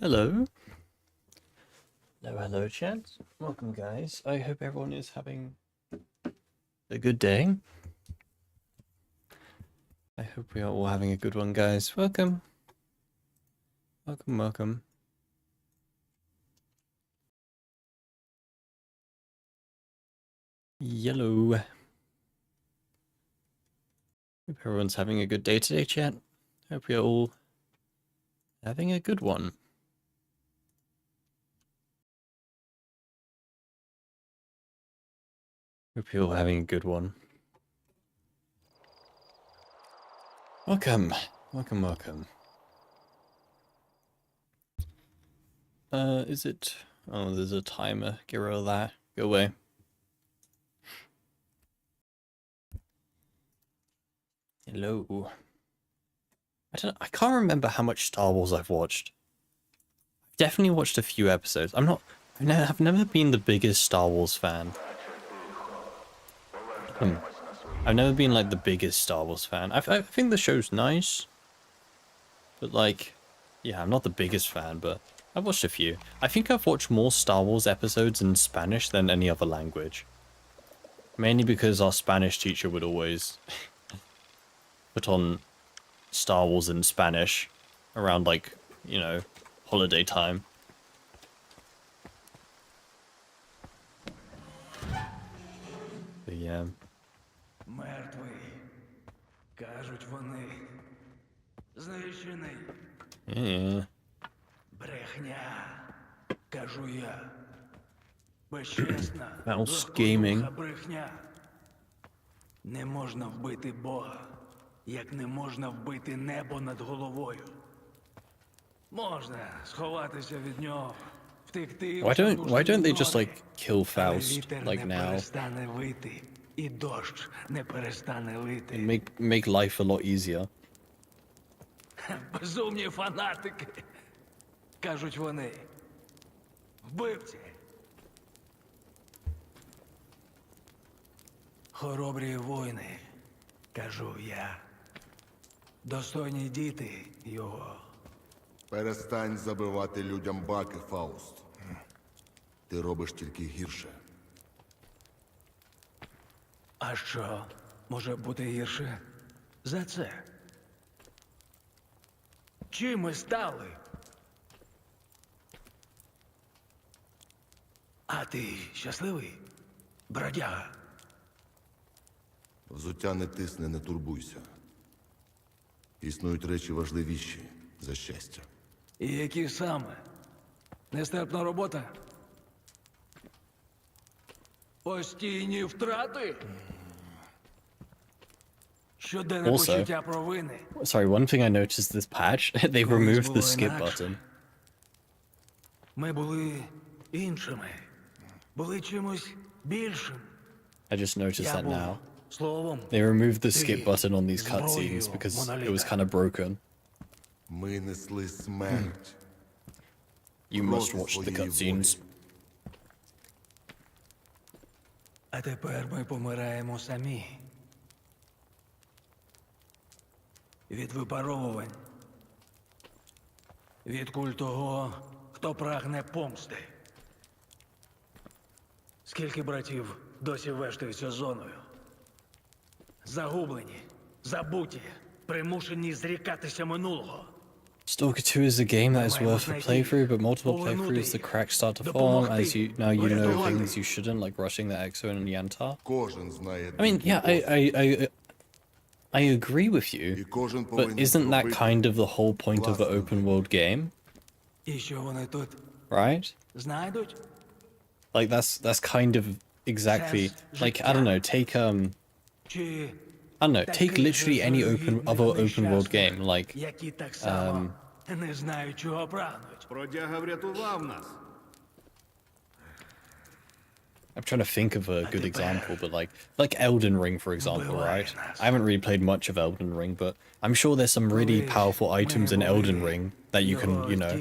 Hello. Hello, chat. Welcome, guys. I hope everyone is having a good day. I hope we are all having a good one, guys. Welcome. Welcome. Yellow. Hope everyone's having a good day today, chat. Hope we are all having a good one. Hope you're all having a good one. Welcome. Is it... Oh, there's a timer. Get rid of that. Go away. Hello. I can't remember how much Star Wars I've watched. I've definitely watched a few episodes. I've never been the biggest Star Wars fan. I've never been like the biggest Star Wars fan. I think the show's nice, but like, yeah, I'm not the biggest fan, but I've watched a few. I think I've watched more Star Wars episodes in Spanish than any other language. Mainly because our Spanish teacher would always put on Star Wars in Spanish around like, you know, holiday time. But yeah. Мертвий. Кажуть вони. Знищений. Yeah. Брехня. Кажу я. Безчесна. Mouse gaming. Брехня. Не можна вбити Бога, як не можна вбити небо над головою. Можна сховатися від нього. Втекти. Why don't they just like kill Faust like now? І дощ не перестане лити. And make life a lot easier. Безумні фанатики. Кажуть вони. Вбивці. Хоробрі воїни. Кажу я. Достойні діти його. Перестань забивати людям баки, Фауст. Ти робиш тільки гірше. А що може бути гірше за це? Чим ми стали? А ти щасливий, бродяга? Взуття не тисне, не турбуйся. Існують речі важливіші за щастя. І які саме? Нестерпна робота? Постійні втрати? Щоденне почуття провини? Sorry, one thing I noticed this patch, they removed the skip button. Ми були іншими. Були чимось більшим. I just noticed that now. Словом, They removed the skip button on these cutscenes because it was kind of broken. Ми несли смерть. You must watch the cutscenes. А тепер ми помираємо самі. Від випаровувань. Від куль того, хто прагне помсти. Скільки братів досі вештаються зоною? Загублені, забуті, примушені зрікатися минулого. S.T.A.L.K.E.R 2 is a game that is worth a playthrough, but multiple playthroughs the cracks start to form as you know things you shouldn't, like rushing the Exo and Yantar. Кожен знає. I mean, yeah, I agree with you, but isn't that kind of the whole point of an open world game? І що вони тут Right? знайдуть? Like that's kind of exactly like I don't know, Чи I don't know, take literally any other open world game, like які так само не знають, чого прагнуть. Бродяга врятував нас. I'm trying to think of a good example, but like Elden Ring, for example, right? I haven't really played much of Elden Ring, but I'm sure there's some really powerful items in Elden Ring that you can, you know,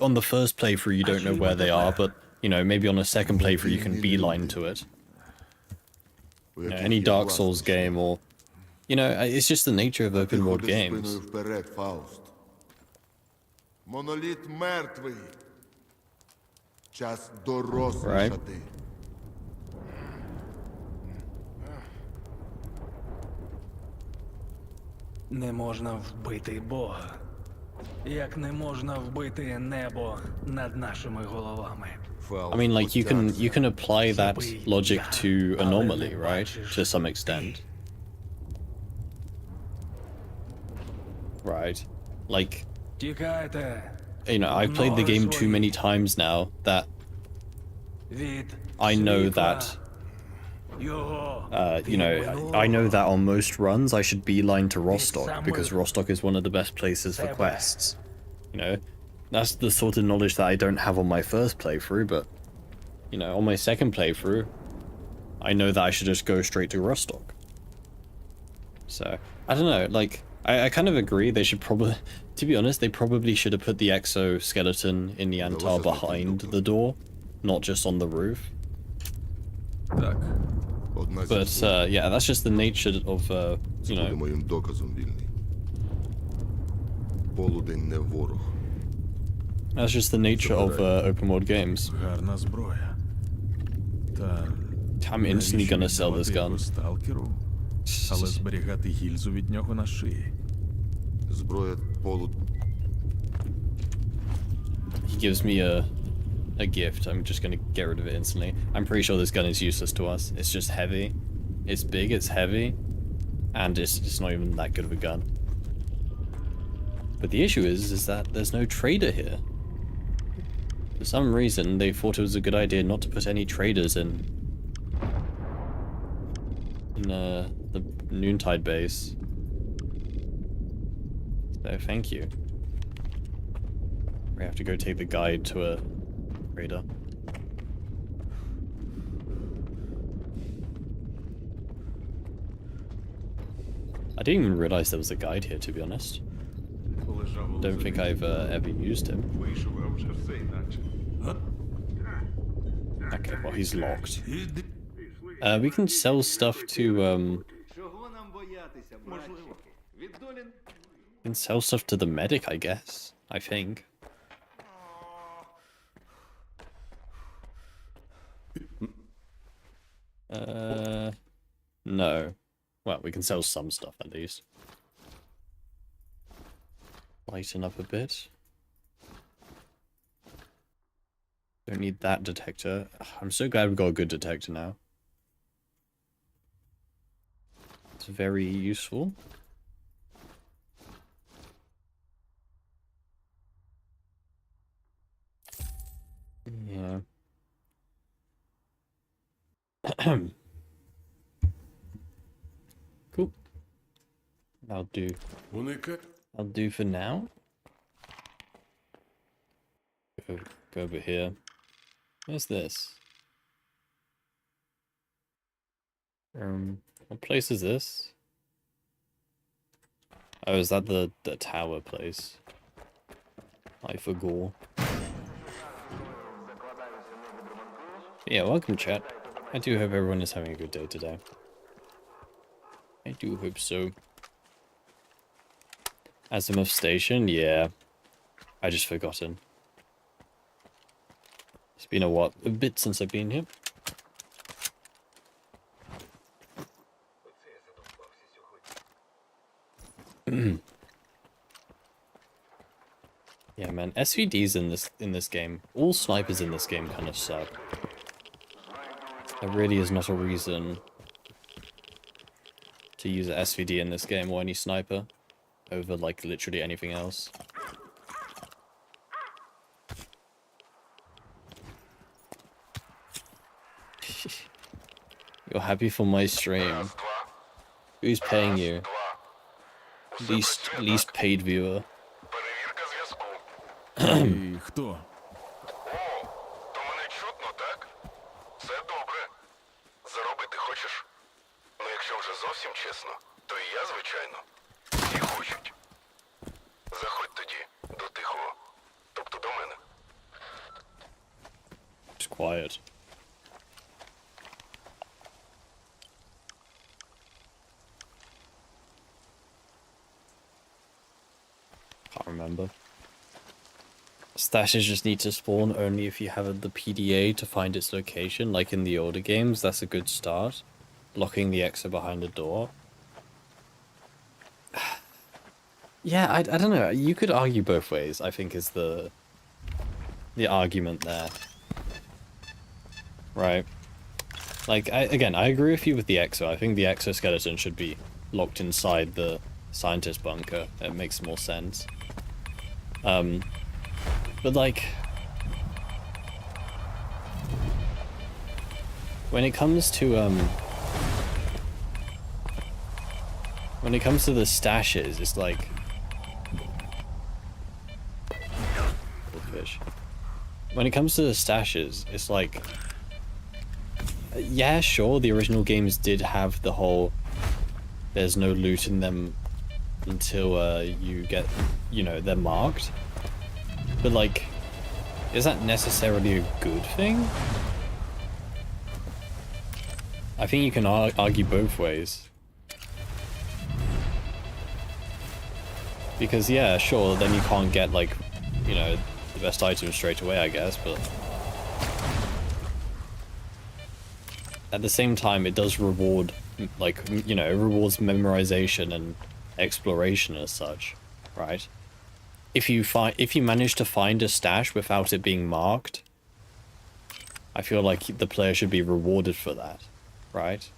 on the first playthrough you don't know where they are, but you know, maybe on a second playthrough you can beeline to it. You know, any Dark Souls game, or you know, it's just the nature of open world games. Вперед, Фауст. Моноліт мертвий. Час Right. дорослішати. Не можна вбити Бога. Як не можна вбити небо над нашими головами. I mean, like, you can apply that logic to anomaly, right? To some extent. Right. Like, Тікайте you know, I've played the game too many times now that від I know світла that, його you know, I know that on most runs I should beeline to Rostock because самих Rostock is one of the best places for себе. quests. You know, that's the sort of knowledge that I don't have on my first playthrough, but, you know, on my second playthrough, I know that I should just go straight to Rostock. So, I don't know, like, I kind of agree they should probably, to be honest, they probably should have put the exoskeleton in the Antar behind the door, not just on the roof. Так, Одна зі But, двох. yeah, that's just the nature of, Це you буде know, моїм доказом, вільний. Полудень не ворог. that's just the nature of open world games. гарна зброя. Та I'm instantly навіщо gonna sell this віддавати його gun. сталкеру, але зберігати гільзу від нього на шиї. Зброя полуд... He gives me a gift. I'm just gonna get rid of it instantly. I'm pretty sure this gun is useless to us. It's just heavy. It's big, it's heavy, and it's not even that good of a gun. But the issue is that there's no trader here. For some reason, they thought it was a good idea not to put any traders in the Noontide base. So thank you. We have to go take the guide to a trader. I didn't even realize there was a guide here, to be honest. Don't think I've ever used him. Okay, well, he's locked. We can sell stuff to, Чого нам боятися, братчики? Від долі we can sell stuff to the medic, I guess. I think. No. Well, we can sell some stuff at least. Lighten up a bit. Don't need that detector. I'm so glad we've got a good detector now. It's very useful. Yeah. Cool. I'll do. I'll do for now. Go over here. Where's this? What place is this? Oh, is that the tower place? I forgot. Yeah, welcome chat. I do hope everyone is having a good day today. I do hope so. Azimuth Station? Yeah. I just forgotten. It's been a bit since I've been here. Yeah, man, SVDs in this game, all snipers in this game kind of suck. There really is not a reason to use an SVD in this game or any sniper over like literally anything else. You're happy for my stream. Who's paying you? Least paid viewer. Перевірка зв'язку. І хто? О, то мене чутно, так? Це добре. Заробити хочеш? Ну, якщо вже зовсім чесно, то і я, звичайно, всі хочуть. Заходь тоді до тихого, тобто до мене. It's quiet. Can't remember. Stashes just need to spawn only if you have the PDA to find its location, like in the older games. That's a good start. Blocking the exit behind the door. Yeah, I don't know. You could argue both ways, I think, is the argument there. Right. Like, again, I agree with you with the exo. I think the exoskeleton should be locked inside the scientist bunker. It makes more sense. But like, when it comes to the stashes, it's like fish. When it comes to the stashes, it's like, yeah, sure, the original games did have the whole there's no loot in them until you get, you know, they're marked. But like, is that necessarily a good thing? I think you can argue both ways. Because yeah, sure, then you can't get like, you know, the best item straight away, I guess, but at the same time, it does reward, like, you know, it rewards memorization and exploration as such, right? If you manage to find a stash without it being marked, I feel like the player should be rewarded for that, right?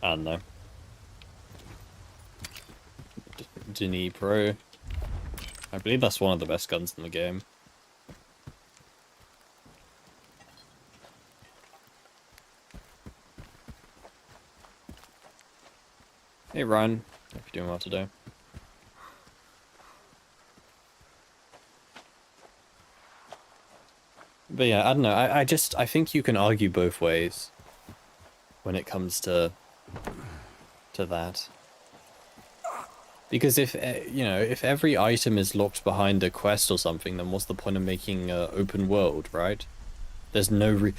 I don't know. Denis Pro. I believe that's one of the best guns in the game. Hey Ryan, hope you're doing well today. But yeah, I don't know, I think you can argue both ways when it comes to that. Because if, you know, if every item is locked behind a quest or something, then what's the point of making open world, right? There's no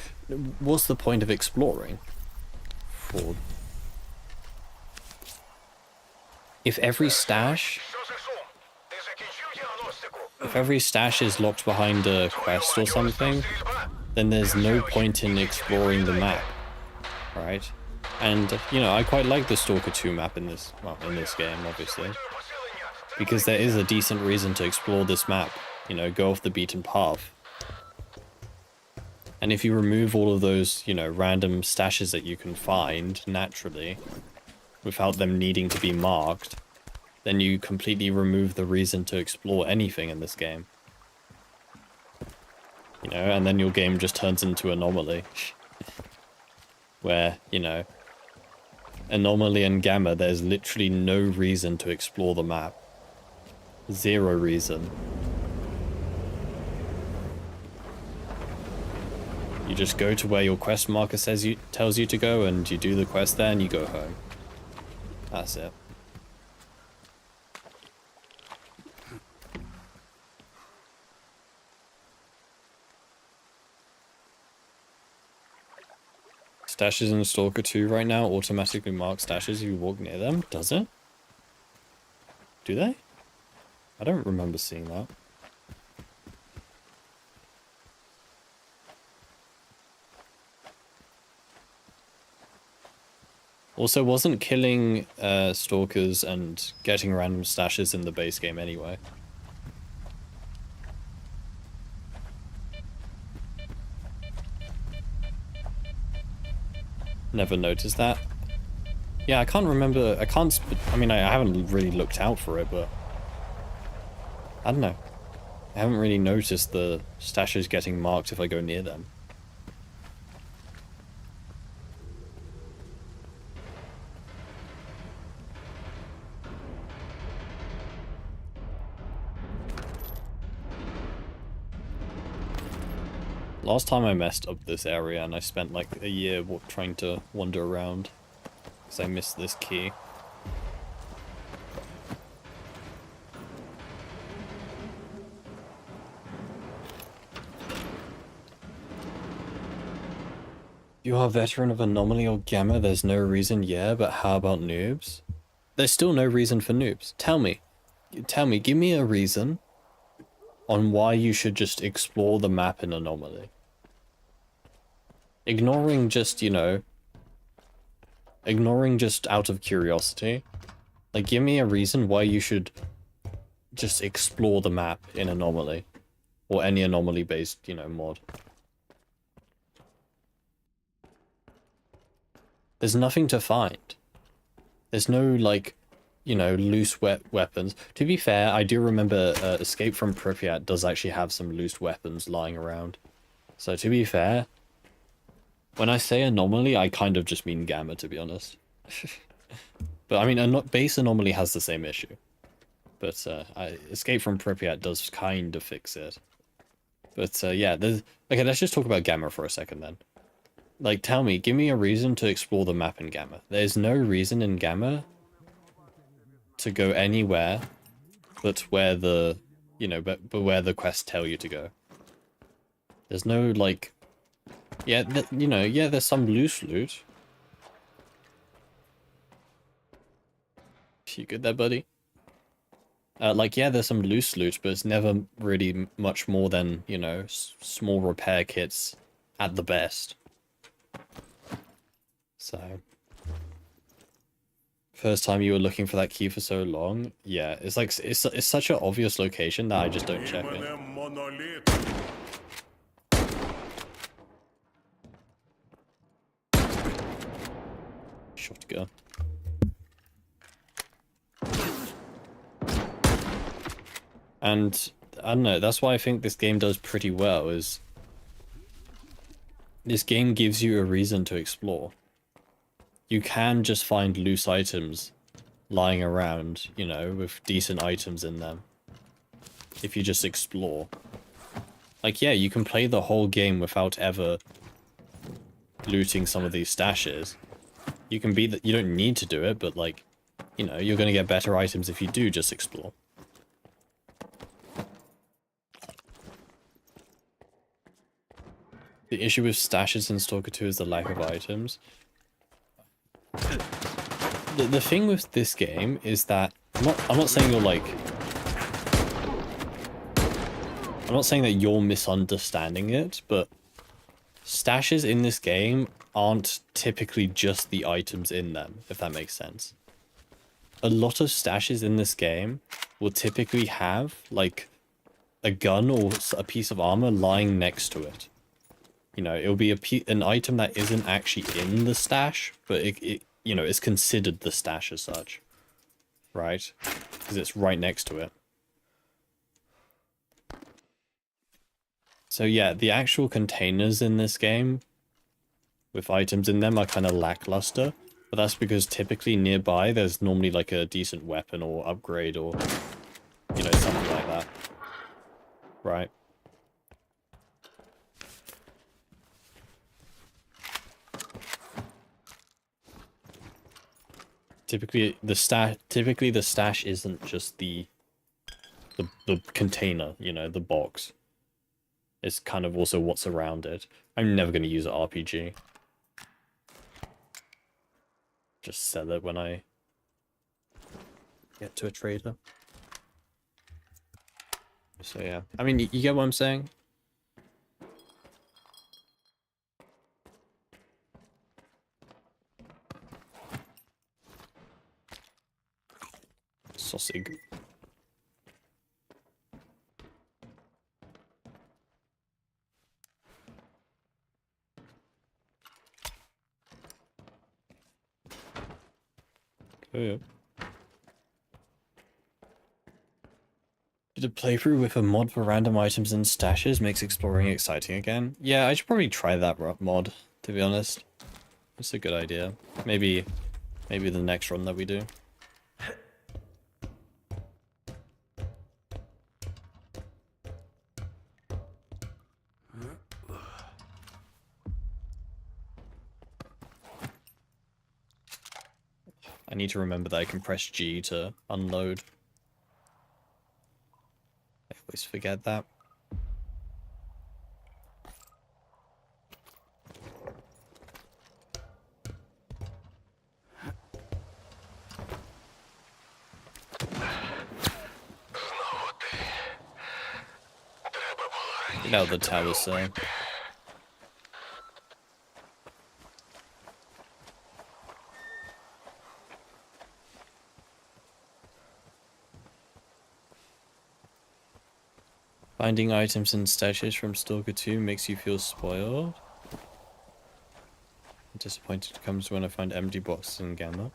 what's the point of exploring? For... If every stash is locked behind a quest or something, then there's no point in exploring the map, right? And, you know, I quite like the Stalker 2 map in this, well, in this game, obviously. Because there is a decent reason to explore this map, you know, go off the beaten path. And if you remove all of those, you know, random stashes that you can find naturally, without them needing to be marked, then you completely remove the reason to explore anything in this game. You know, and then your game just turns into Anomaly. Where, you know, Anomaly and Gamma, there's literally no reason to explore the map. Zero reason. You just go to where your quest marker tells you to go, and you do the quest there, and you go home. That's it. Stashes in Stalker 2 right now automatically mark stashes if you walk near them. Does it? Do they? I don't remember seeing that. Also, wasn't killing stalkers and getting random stashes in the base game anyway? Never noticed that. Yeah, I can't remember. I mean, I haven't really looked out for it, but I don't know. I haven't really noticed the stashes getting marked if I go near them. Last time I messed up this area and I spent like a year trying to wander around because I missed this key. You are a veteran of Anomaly or Gamma, there's no reason, yeah, but how about noobs? There's still no reason for noobs. Tell me, give me a reason on why you should just explore the map in Anomaly. Ignoring just, you know, ignoring just out of curiosity. Like, give me a reason why you should just explore the map in Anomaly. Or any Anomaly-based, you know, mod. There's nothing to find. There's no, like, you know, loose weapons. To be fair, I do remember Escape from Pripyat does actually have some loose weapons lying around. So to be fair, when I say Anomaly, I kind of just mean Gamma, to be honest. But I mean, base Anomaly has the same issue. But Escape from Pripyat does kind of fix it. But yeah, okay, let's just talk about Gamma for a second then. Like, tell me, give me a reason to explore the map in Gamma. There's no reason in Gamma to go anywhere but where the, you know, but where the quests tell you to go. There's no, like, yeah, you know, yeah, there's some loose loot. You good there, buddy? Like, yeah, there's some loose loot, but it's never really much more than, you know, small repair kits at the best. So, first time you were looking for that key for so long, yeah, it's like, it's such an obvious location that I just don't check it. Shotgun. And I don't know, that's why I think this game does pretty well, is this game gives you a reason to explore. You can just find loose items lying around, you know, with decent items in them. If you just explore. Like, yeah, you can play the whole game without ever looting some of these stashes. You can be that, you don't need to do it, but like, you know, you're gonna get better items if you do just explore. The issue with stashes in Stalker 2 is the lack of items. The thing with this game is that I'm not saying you're like, I'm not saying that you're misunderstanding it, but stashes in this game aren't typically just the items in them, if that makes sense. A lot of stashes in this game will typically have like a gun or a piece of armor lying next to it. You know, it'll be an item that isn't actually in the stash, but it you know, it's considered the stash as such, right? Because it's right next to it. So yeah, the actual containers in this game with items in them are kind of lackluster, but that's because typically nearby there's normally like a decent weapon or upgrade or, you know, something like that, right? Typically the stash isn't just the container, you know, the box. It's kind of also what's around it. I'm never going to use an RPG. Just sell it when I get to a trader. So yeah, I mean, you get what I'm saying? Sausage. Oh yeah. Did a playthrough with a mod for random items and stashes makes exploring exciting again? Yeah, I should probably try that mod, to be honest. It's a good idea. Maybe the next run that we do. I need to remember that I can press G to unload. I always forget that. Now the tower's saying. Finding items and stashes from Stalker 2 makes you feel spoiled. Disappointed comes when I find empty boxes in Gamma.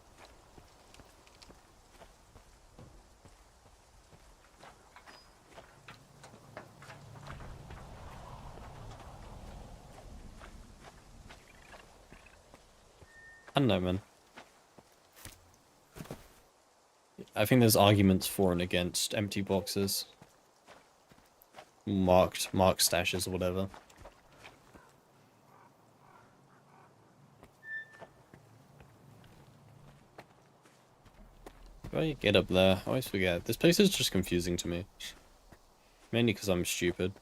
I don't know, man. I think there's arguments for and against empty boxes. Marked stashes or whatever. How do I get up there? I always forget. This place is just confusing to me. Mainly because I'm stupid.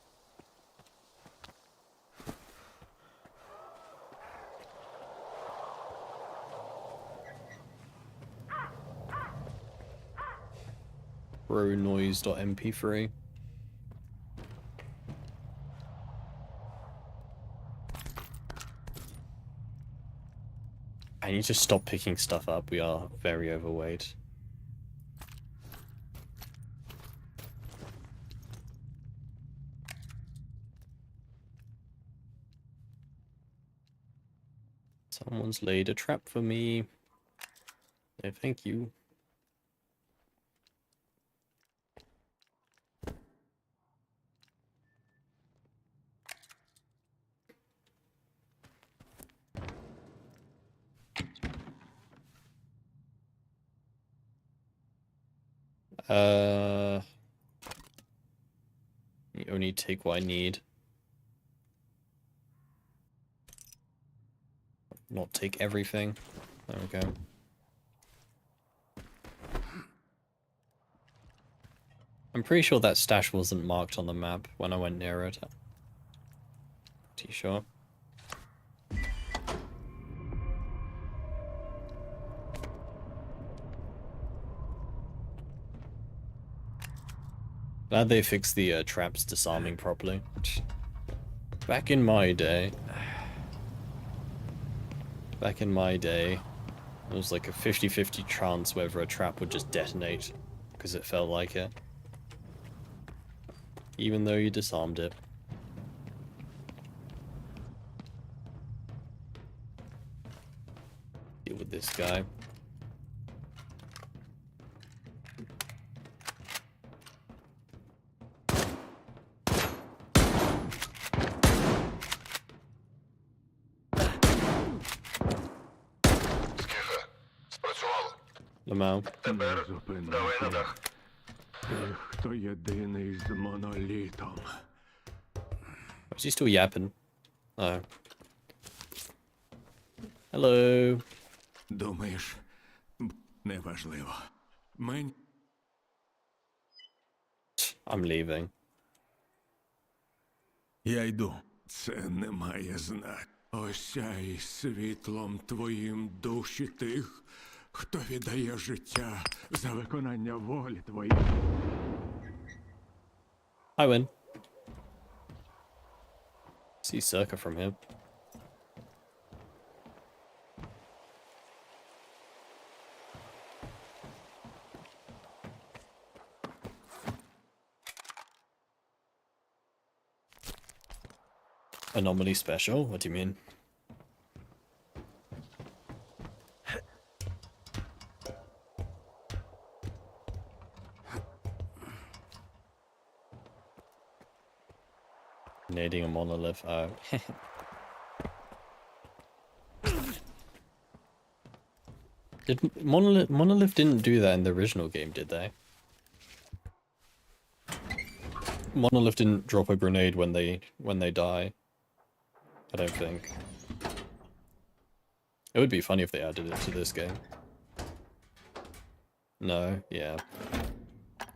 Noise.mp3. I need to stop picking stuff up. We are very overweight. Someone's laid a trap for me. No, thank you. You only take what I need. Not take everything. There we go. I'm pretty sure that stash wasn't marked on the map when I went near it. Pretty sure. Glad they fixed the traps disarming properly. Back in my day, it was like a 50-50 chance whether a trap would just detonate because it felt like it. Even though you disarmed it. Deal with this guy. Скіфе, спрацювало. Lamau. Тепер давай на дах. Ти, хто єдиний з монолітом. Is he still yapping? Oh. Hello. Думаєш, неважливо. I'm leaving. Я йду. Це не має значення. Осяй світлом твоїм душі тих, хто віддає життя за виконання волі твоєї. I win. See Circa from here. Anomaly special? What do you mean? Nading a monolith. Oh. Did monolith didn't do that in the original game, did they? Monolith didn't drop a grenade when they die. I don't think. It would be funny if they added it to this game. No, yeah.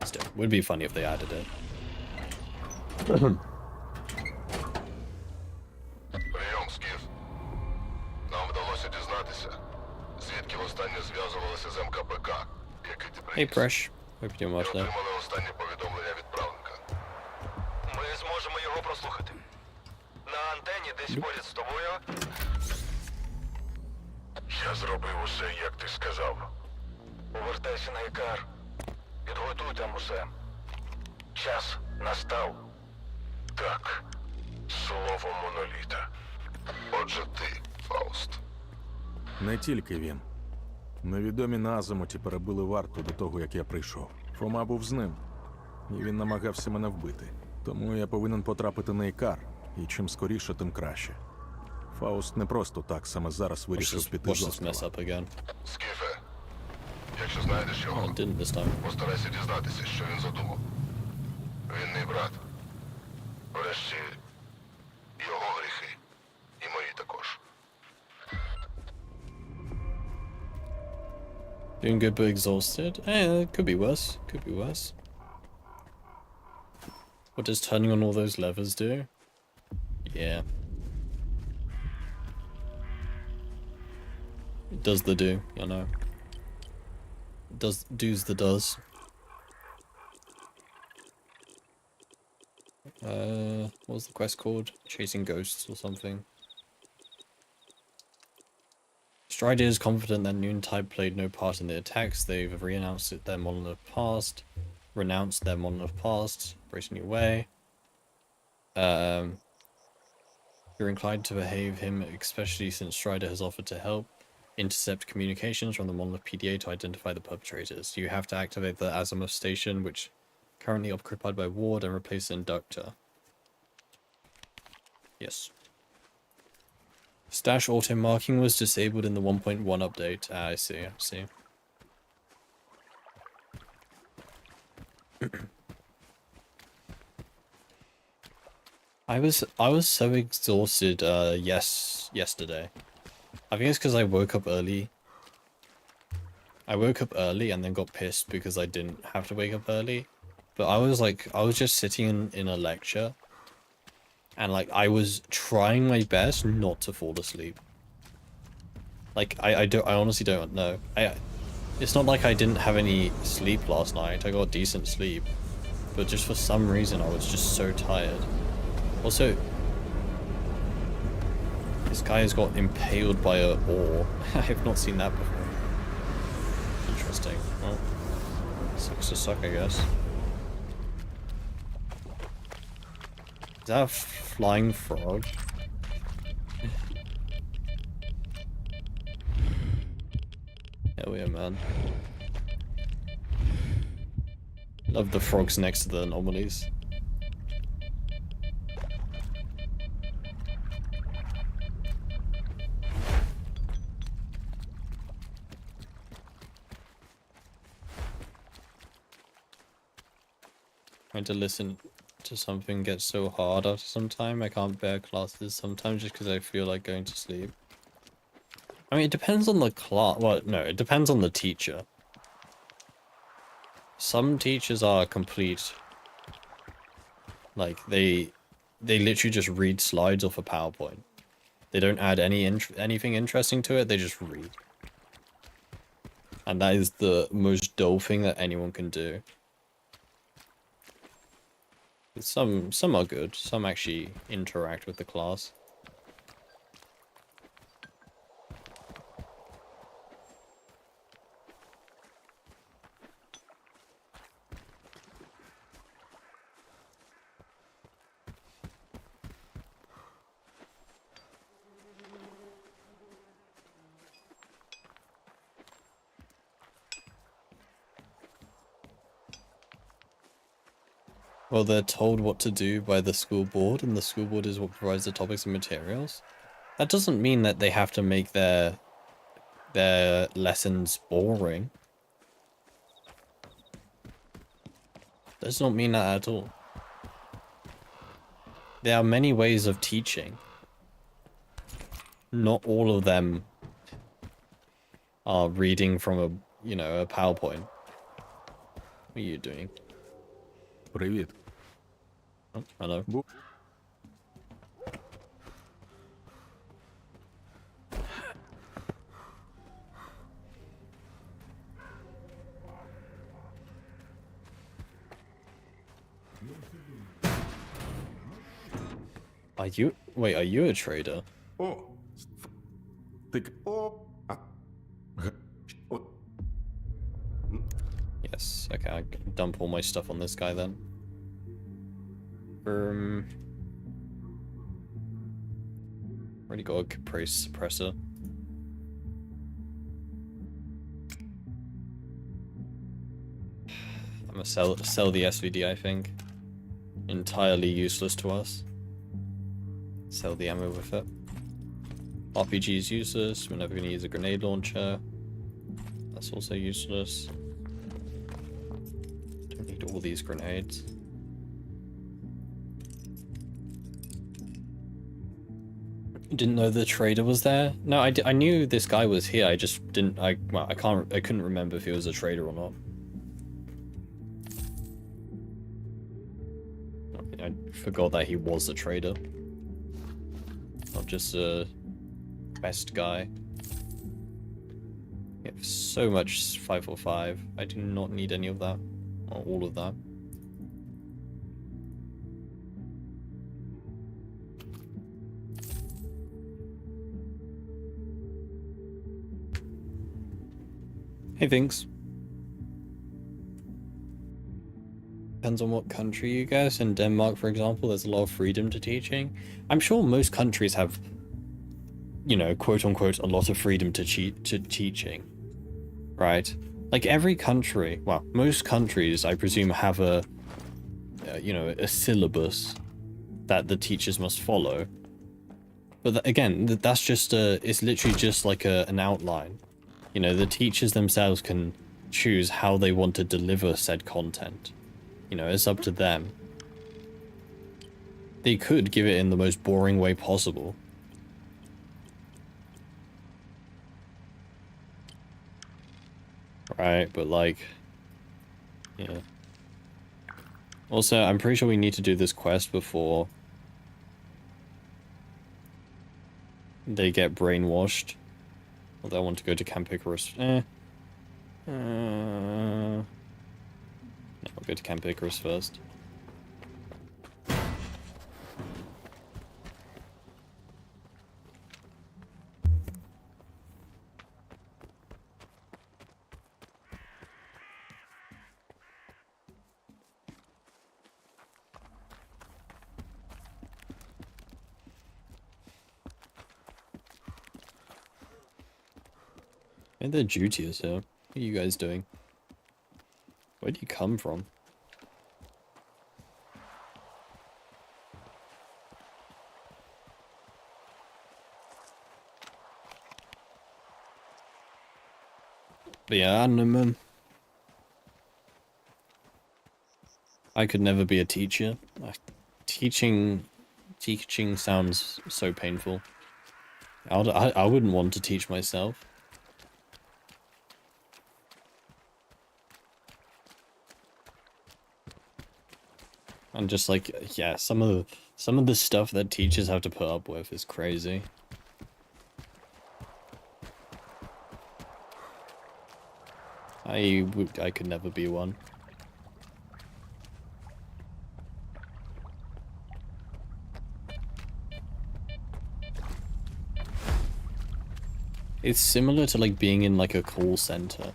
Still, it would be funny if they added it. Прийом, Скіф. Нам вдалося дізнатися, звідки востаннє зв'язувалися з МКПК, який ти Hey, приніс. Presh. Hope you're doing І much there. отримали останні повідомлення від правника. Ми зможемо його прослухати. На антені десь поряд з тобою. Я зробив усе, як ти сказав. Повертайся на ікар. Підготуй там усе. Час настав. Так. Слово моноліта. Отже ти, Фауст. Не тільки він. Невідомі на Азимуті перебили варту до того, як я прийшов. Фома був з ним, і він намагався мене вбити. Тому я повинен потрапити на Ікар, і чим скоріше, тим краще. Фауст не просто так саме зараз Watch вирішив this, піти watch з this mess острова. up again. Скіфе, якщо знайдеш Oh, його, I didn't this time. постарайся дізнатися, що він задумав. Він мій брат. Врешті, його гріхи. І мої також. Doing good but exhausted. It could be worse. Could be worse. What does turning on all those levers do? Yeah. It does the do, I know. It does the does. What was the quest called? Chasing ghosts or something. Strider is confident that Noontide played no part in the attacks. They've renounced their monolith past. Renounced their monolith past. Embrace a new way. You're inclined to behave him, especially since Strider has offered to help intercept communications from the monolith PDA to identify the perpetrators. You have to activate the Azimuth station, which currently occupied by Ward, and replace the inductor. Yes. Stash auto marking was disabled in the 1.1 update. Ah, I see, I see. I was so exhausted yesterday. I think it's because I woke up early. I woke up early and then got pissed because I didn't have to wake up early. But I was just sitting in a lecture and like I was trying my best not to fall asleep. Like I honestly don't know. It's not like I didn't have any sleep last night. I got decent sleep. But just for some reason I was just so tired. Also, this guy has got impaled by a oar. I have not seen that before. Interesting. Well, sucks to suck, I guess. Is that a flying frog? Hell yeah, man. Love the frogs next to the anomalies. Trying to listen to something gets so hard after some time. I can't bear classes sometimes just because I feel like going to sleep. I mean, it depends on the class. Well, no, it depends on the teacher. Some teachers are complete. Like, they literally just read slides off a PowerPoint. They don't add anything interesting to it, they just read. And that is the most dull thing that anyone can do. Some are good, some actually interact with the class. Well, they're told what to do by the school board, and the school board is what provides the topics and materials. That doesn't mean that they have to make their lessons boring. Does not mean that at all. There are many ways of teaching. Not all of them are reading from a, you know, a PowerPoint. What are you doing? Привіт. Oh, hello. Бу- Are you... Wait, are you a trader? О! Тик. О! А. Г. О. Yes. Okay, I can dump all my stuff on this guy then. Already got a caprice suppressor. I'm gonna sell the SVD, I think. Entirely useless to us. Sell the ammo with it. RPG is useless. We're never gonna use a grenade launcher. That's also useless. Don't need all these grenades. Didn't know the trader was there. No, I knew this guy was here. I just didn't. I couldn't remember if he was a trader or not. I forgot that he was a trader, not just a best guy. We have so much 545. I do not need any of that, or all of that. Hey, thanks. Depends on what country you guys. In Denmark, for example, there's a lot of freedom to teaching. I'm sure most countries have, you know, quote unquote, a lot of freedom to teaching, right? Like every country, well, most countries, I presume, have a, you know, a syllabus that the teachers must follow. But again, that's just it's literally just like an outline. You know, the teachers themselves can choose how they want to deliver said content. You know, it's up to them. They could give it in the most boring way possible. Right, but like, yeah. Also, I'm pretty sure we need to do this quest before they get brainwashed. Although I want to go to Camp Icarus. No, I'll go to Camp Icarus first. And the duty is here. What are you guys doing? Where do you come from? But yeah, I don't know, man. I could never be a teacher. Teaching sounds so painful. I wouldn't want to teach myself. And just like, yeah, some of the stuff that teachers have to put up with is crazy. I could never be one. It's similar to like being in like a call center.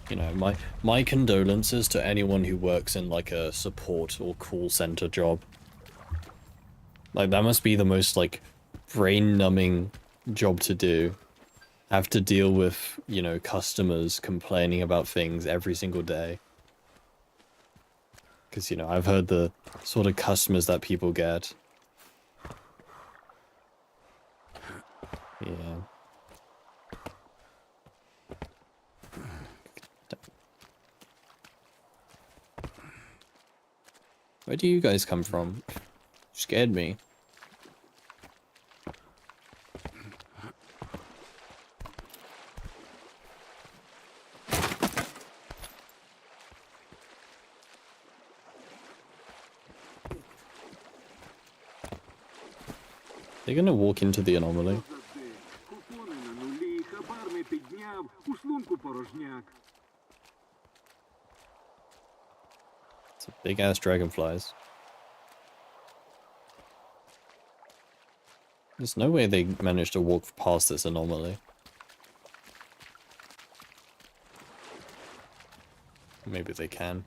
You know, my condolences to anyone who works in like a support or call center job. Like that must be the most like brain-numbing job to do. Have to deal with, you know, customers complaining about things every single day. Because, you know, I've heard the sort of customers that people get. Yeah. Where do you guys come from? Scared me. They're gonna walk into the anomaly. Купони на нулі, хабар не підняв, у шлунку порожняк. It's a big ass dragonflies. There's no way they managed to walk past this anomaly. Maybe they can.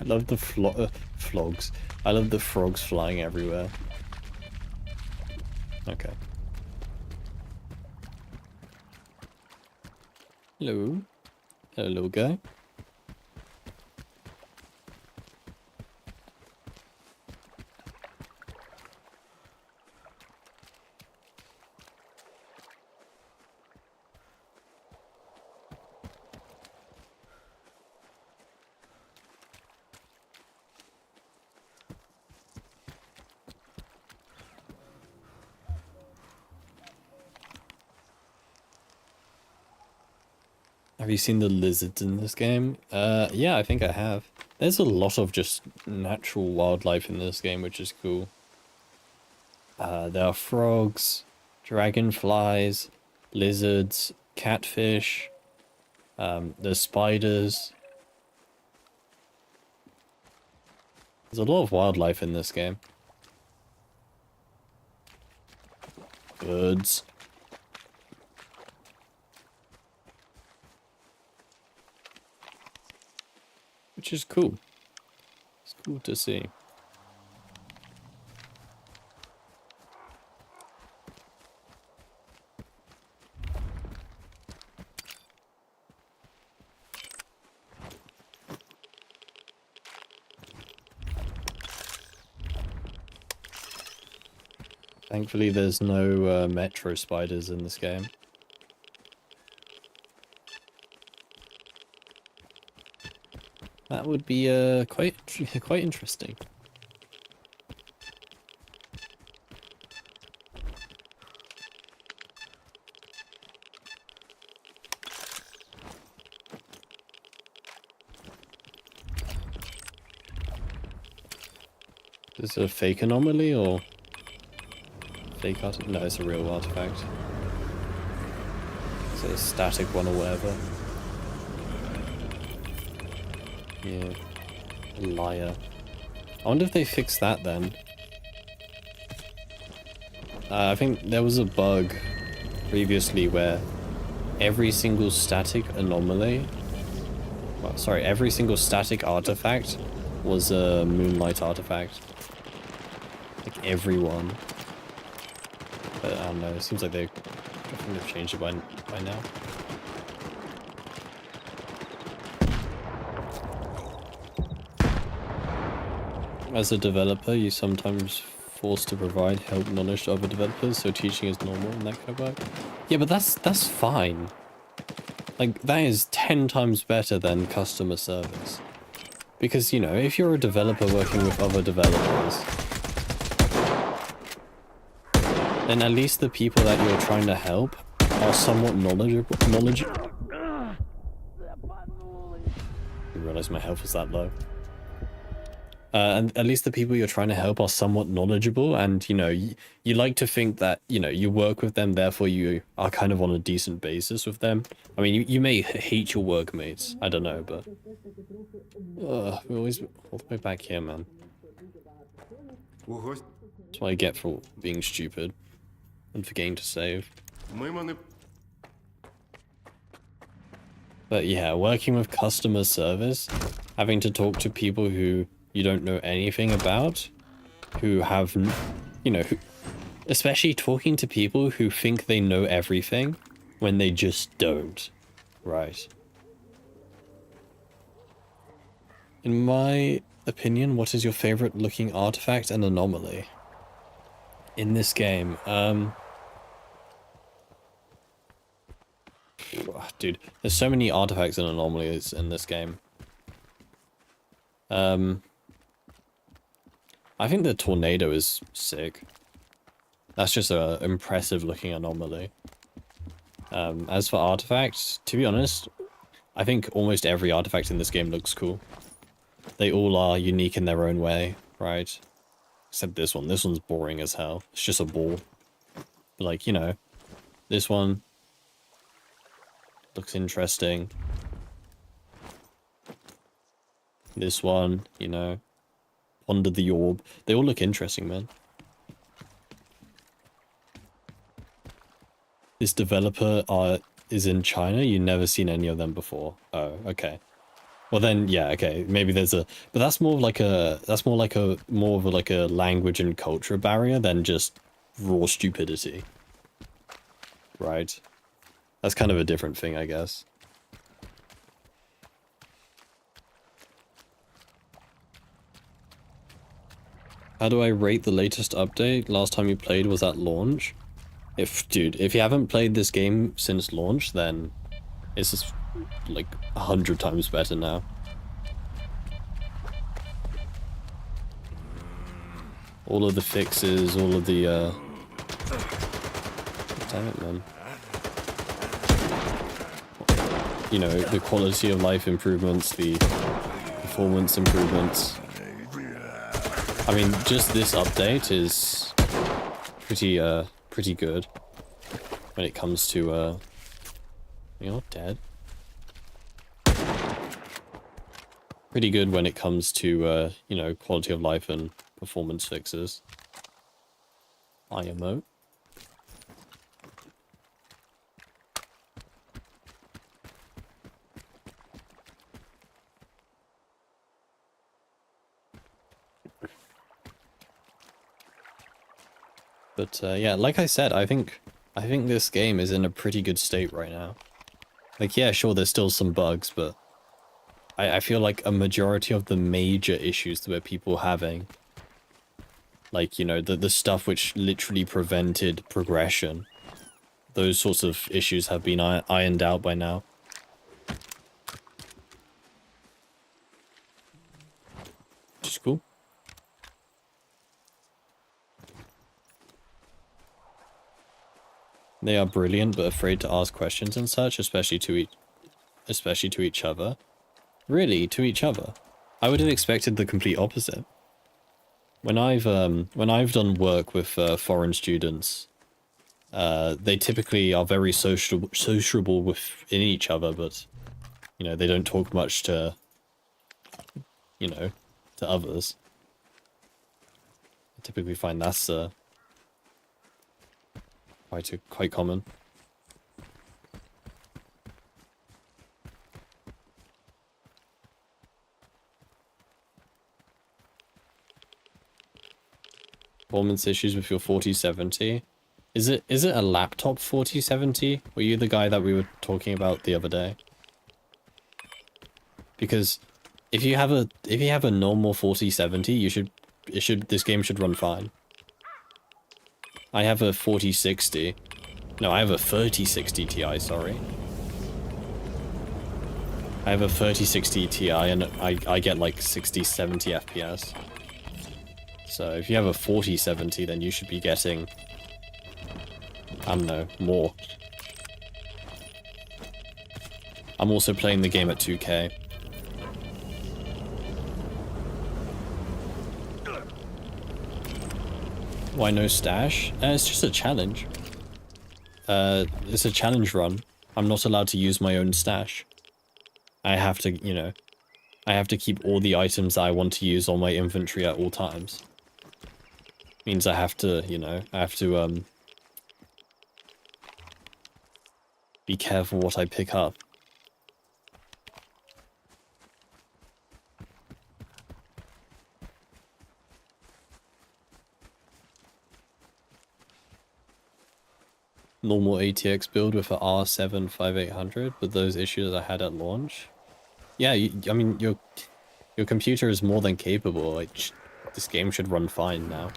I love the flogs. I love the frogs flying everywhere. Okay. Hello. Hello, little guy. Have you seen the lizards in this game? Yeah, I think I have. There's a lot of just natural wildlife in this game, which is cool. There are frogs, dragonflies, lizards, catfish, there's spiders. There's a lot of wildlife in this game. Birds. Which is cool. It's cool to see. Thankfully there's no metro spiders in this game. That would be quite interesting. Is it a fake anomaly or fake artifact? No, it's a real artifact. Is it a static one or whatever? Yeah. Liar. I wonder if they fixed that then. I think there was a bug previously where every single static anomaly... Well, sorry, every single static artifact was a moonlight artifact. Like everyone. But I don't know, it seems like they definitely have changed it by now. As a developer, you're sometimes forced to provide help knowledge to other developers, so teaching is normal and that kind of work. Yeah, but that's fine. Like, that is 10 times better than customer service. Because, you know, if you're a developer working with other developers, then at least the people that you're trying to help are somewhat knowledgeable. I didn't realize my health was that low. And at least the people you're trying to help are somewhat knowledgeable, and, you know, you like to think that, you know, you work with them, therefore you are kind of on a decent basis with them. I mean, you may hate your workmates, I don't know, but... we're always all the way back here, man. У гость That's what I get for being stupid and forgetting to save. мимо не But yeah, working with customer service, having to talk to people who you don't know anything about, who have, you know, especially talking to people who think they know everything when they just don't, right? In my opinion, what is your favorite looking artifact and anomaly in this game? Dude, there's so many artifacts and anomalies in this game. I think the tornado is sick. That's just a impressive looking anomaly. As for artifacts, to be honest, I think almost every artifact in this game looks cool. They all are unique in their own way, right? Except this one. This one's boring as hell. It's just a ball. But like, you know, this one looks interesting. This one, you know, Ponder the Orb. They all look interesting, man. This developer is in China. You've never seen any of them before. Oh, okay. Well then, yeah, okay. Maybe there's a, but that's more of like a, more of a, like a language and culture barrier than just raw stupidity. Right? That's kind of a different thing, I guess. How do I rate the latest update? Last time you played was at launch. Dude, if you haven't played this game since launch, then it's just like 100 times better now. All of the fixes, all of the, damn it, man. You know, the quality of life improvements, the performance improvements. I mean, just this update is pretty good when it comes to, you're not dead. Pretty good when it comes to, you know, quality of life and performance fixes. IMO. But yeah, like I said, I think this game is in a pretty good state right now. Like, yeah, sure, there's still some bugs, but I feel like a majority of the major issues that people having, like, you know, the stuff which literally prevented progression, those sorts of issues have been ironed out by now. Which is cool. They are brilliant, but afraid to ask questions and such, especially to each other. Really, to each other? I would have expected the complete opposite. When I've done work with foreign students, they typically are very sociable within each other, but you know, they don't talk much to, you know, to others. I typically find that's quite common. Performance issues with your 4070. Is it a laptop 4070? Were you the guy that we were talking about the other day? Because if you have a normal 4070, this game should run fine. I have a 4060. No, I have a 3060 Ti, sorry. I have a 3060 Ti and I get like 60, 70 FPS. So if you have a 4070, then you should be getting, I don't know, more. I'm also playing the game at 2K. Why no stash? It's just a challenge. It's a challenge run. I'm not allowed to use my own stash. I have to, you know, I have to keep all the items I want to use on my inventory at all times. Means I have to, you know, be careful what I pick up. Normal ATX build with a R7 5800 with those issues I had at launch. Yeah, I mean, your computer is more than capable. Like, this game should run fine now.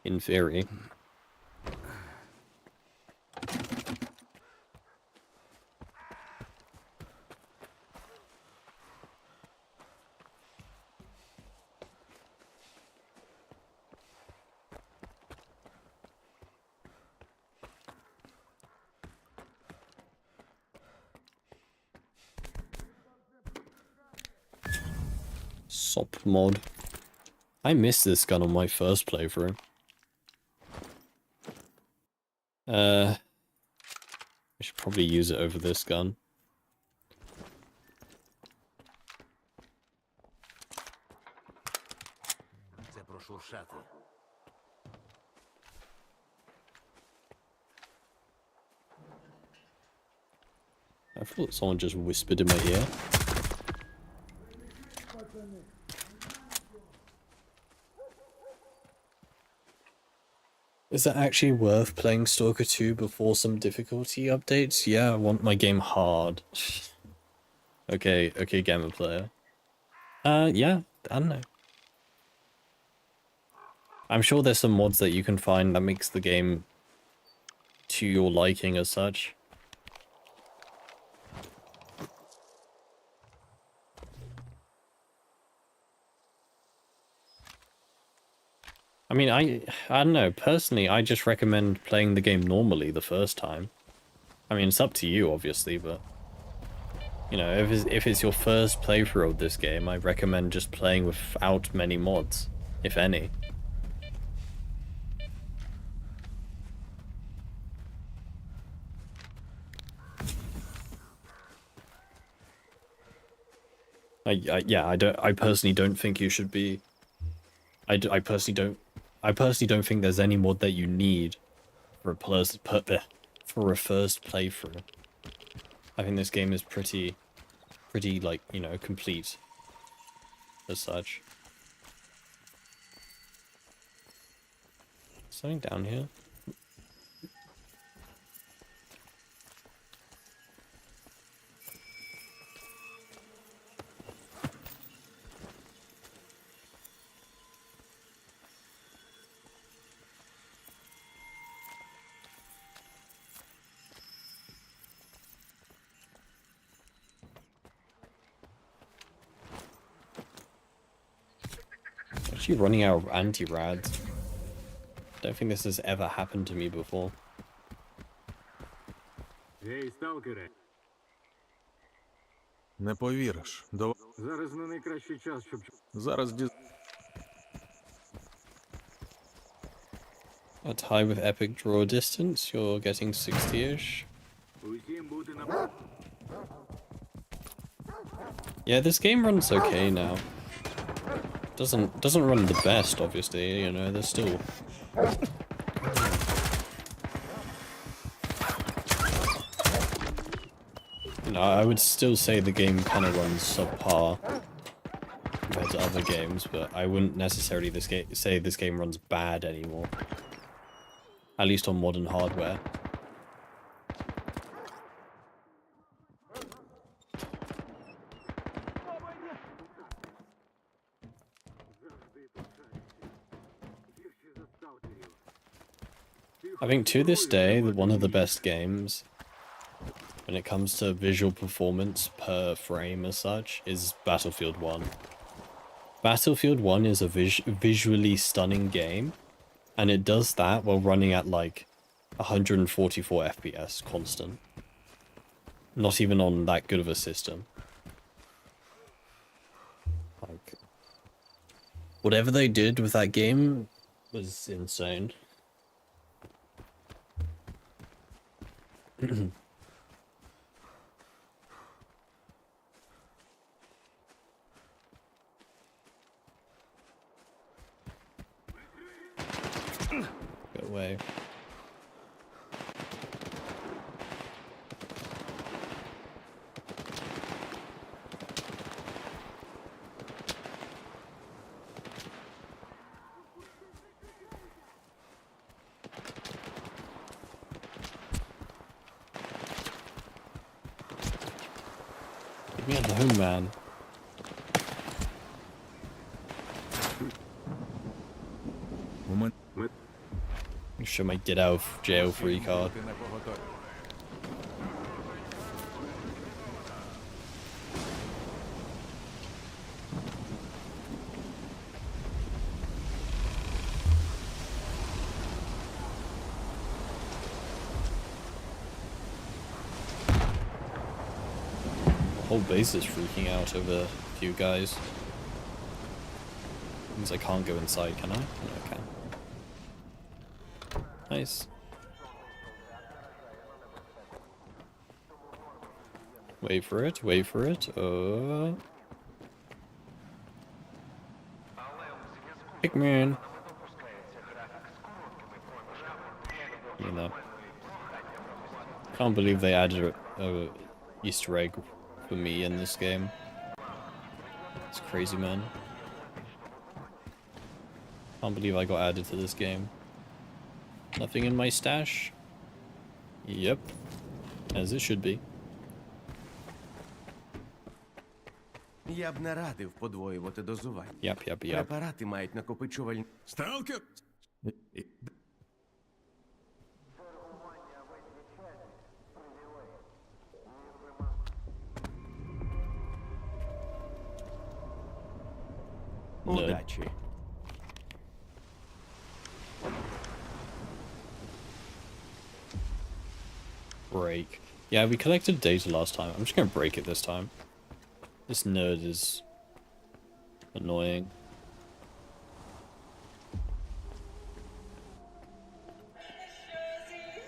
In theory. SOP mod. I missed this gun on my first playthrough. I should probably use it over this gun. I thought someone just whispered in my ear. Is it actually worth playing Stalker 2 before some difficulty updates? Yeah, I want my game hard. Okay, gamer player. Yeah, I don't know. I'm sure there's some mods that you can find that makes the game to your liking as such. I mean, I don't know. Personally, I just recommend playing the game normally the first time. I mean, it's up to you, obviously, but... You know, if it's your first playthrough of this game, I recommend just playing without many mods, if any. I personally don't think you should be... I personally don't think there's any mod that you need for a first playthrough. I think this game is pretty like, you know, complete as such. Something down here. Actually running out of anti-rads. Don't think this has ever happened to me before. Гей, сталкере, Не повіриш. зараз не найкращий час, щоб Зараз A tie with epic draw distance, you're getting 60-ish. усім бути на... Yeah, this game runs okay now. Doesn't run the best, obviously, you know, there's still... You know, I would still say the game kind of runs subpar compared to other games, but I wouldn't necessarily say this game runs bad anymore. At least on modern hardware. I think to this day, one of the best games when it comes to visual performance per frame as such is Battlefield 1. Battlefield 1 is a visually stunning game, and it does that while running at like 144 FPS constant. Not even on that good of a system. Like, whatever they did with that game was insane. Go away. Leave me alone, man. Show my get out of jail free card. Whole base is freaking out over a few guys. Means I can't go inside, can I? Yeah, I can. Nice. Wait for it, wait for it. Pikmin. You know. Can't believe they added a Easter egg for me in this game. It's crazy, man. Can't believe I got added to this game. Nothing in my stash? Yep. As it should be. Я б не радив подвоювати дозування. Yep. Препарати мають накопичувальні. Сталкер? Удачі. Break. Yeah, we collected data last time. I'm just gonna break it this time. This nerd is annoying.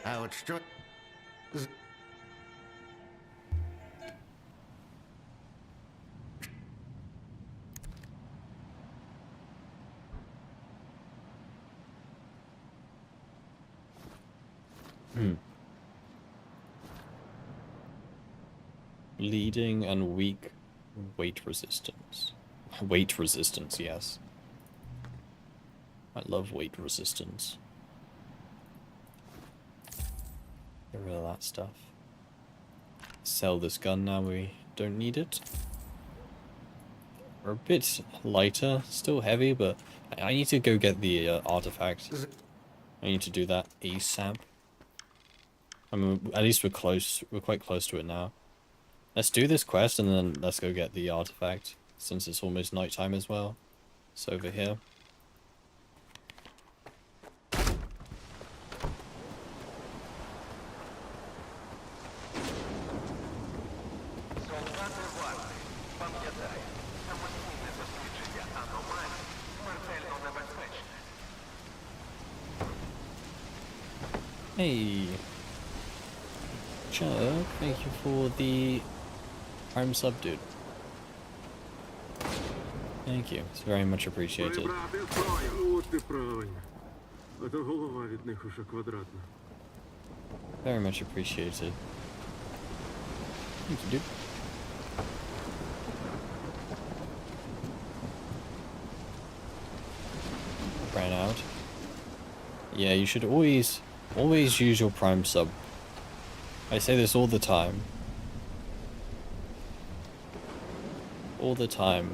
А от що? Leading and weak weight resistance. Weight resistance, yes. I love weight resistance. Get rid of that stuff. Sell this gun now, we don't need it. We're a bit lighter, still heavy, but I need to go get the artifact. I need to do that ASAP. I mean, at least we're close. We're quite close to it now. Let's do this quest and then let's go get the artifact, since it's almost nighttime as well. It's over here. Солдати варти, пам'ятай, самостійне дослідження аномалій смертельно небезпечне. Hey, Chuck, thank you for the Prime sub, dude. Thank you, it's very much appreciated. Прибрати зброю. От ти правильно. А то голова від них уже квадратна. Very much appreciated. Thank you, dude. Ran out. Yeah, you should always use your Prime sub. I say this all the time. All the time.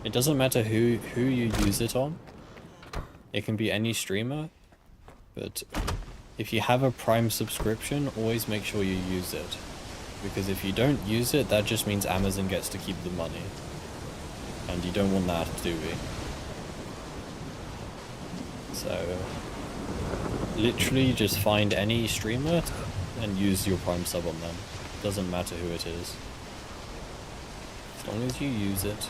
It doesn't matter who you use it on. It can be any streamer, but if you have a Prime subscription, always make sure you use it. Because if you don't use it, that just means Amazon gets to keep the money. And you don't want that, do we? So, literally just find any streamer and use your Prime sub on them. Doesn't matter who it is. As long as you use it.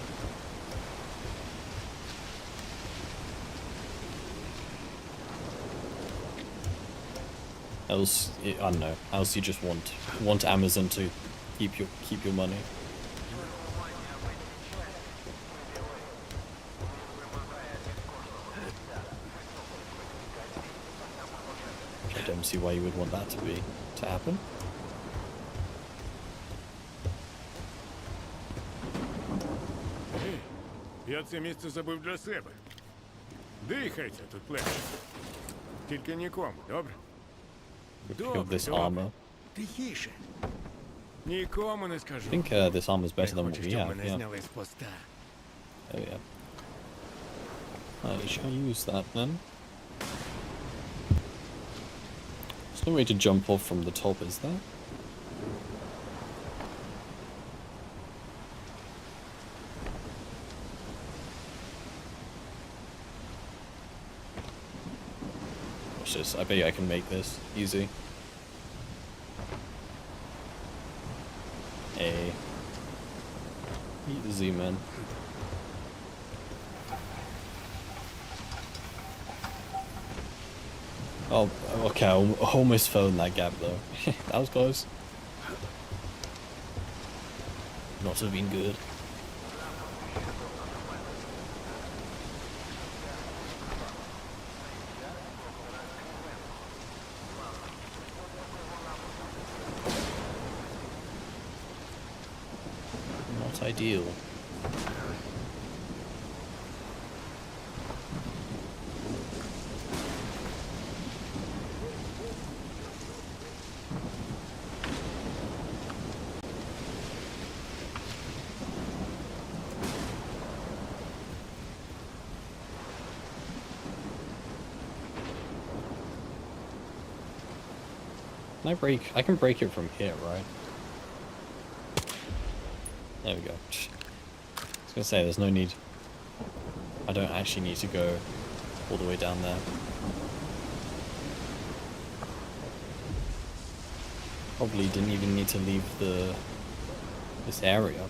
Else, I don't know. Else you just want Amazon to keep your money. I don't see why you would want that to happen. Я це місце забив для себе. Дихайте тут плечі. Тільки нікому, добре? Pick up this armor. Тихіше. Нікому не скажу. I think this armor is better than what we have. мене Yeah. зняли з поста. Oh yeah. I shall use that then. There's no way to jump off from the top, is there? Watch this. I bet you I can make this easy. Hey. Easy, man. Oh, okay, I almost fell in that gap though. That was close. Not have been good. Not ideal. Can I break? I can break it from here, right? There we go. I was gonna say, there's no need. I don't actually need to go all the way down there. Probably didn't even need to leave this area.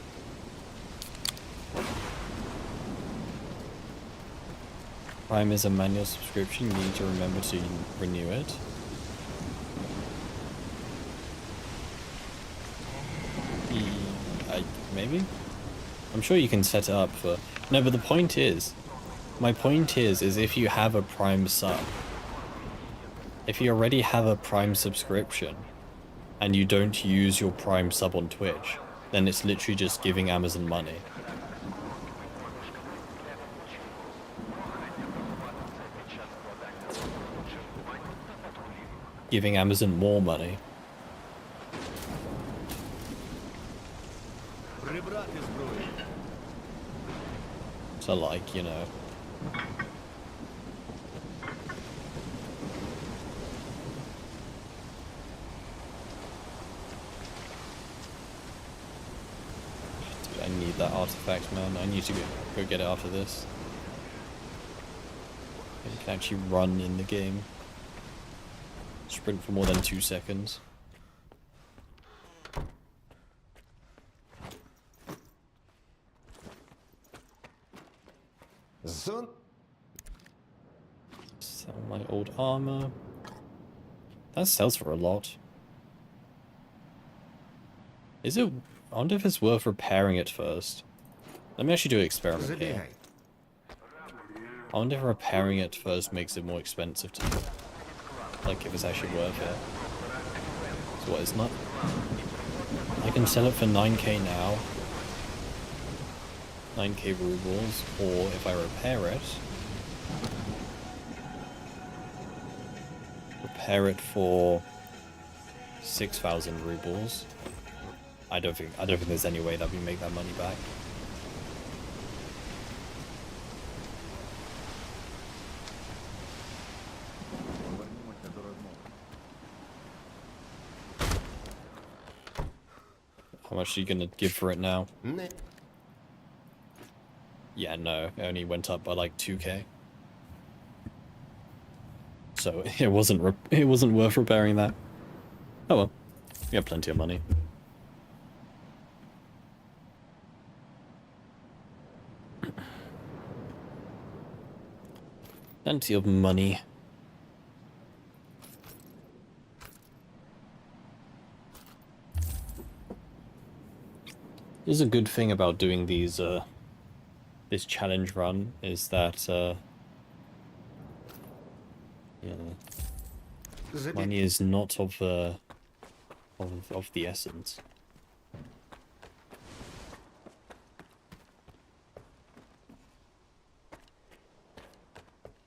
Prime is a manual subscription. You need to remember to renew it. Maybe? I'm sure you can set it up for... No, but the point is... My point is if you have a Prime sub... If you already have a Prime subscription, and you don't use your Prime sub on Twitch, then it's literally just giving Amazon money. Giving Amazon more money. So like, you know. Dude, I need that artifact, man. I need to go get it after this. You can actually run in the game. Sprint for more than 2 seconds. Зон. Sell my old armor. That sells for a lot. Is it? I wonder if it's worth repairing it first. Let me actually do an experiment here. Забегай. I wonder if repairing it first makes it more expensive to do. Like if it's actually worth it. So what, it's not? I can sell it for 9k now. 9k rubles, or if I repair it for 6,000 rubles. I don't think there's any way that we make that money back. How much are you gonna give for it now? Не. Yeah, no, it only went up by like 2k. So it wasn't worth repairing that. Oh well, we have plenty of money. Plenty of money. This is a good thing about doing these this challenge run is that yeah, money is not of the essence.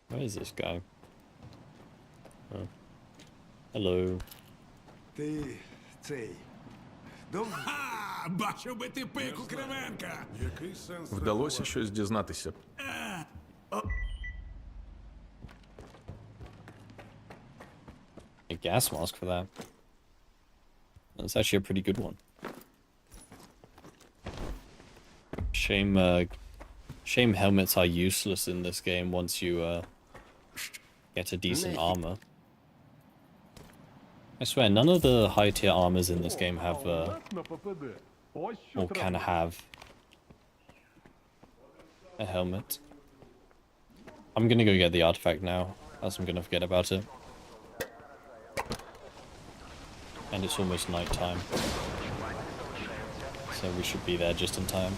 Where is this guy? Oh. Hello. Ти цей. А, бачив би ти пику Кривенка. Який сенс? Вдалося щось дізнатися. A gas mask for that. That's actually a pretty good one. Shame helmets are useless in this game once you get a decent armor. I swear, none of the high tier armors in this game have or can have a helmet. I'm gonna go get the artifact now, else I'm gonna forget about it. And it's almost night time. So we should be there just in time.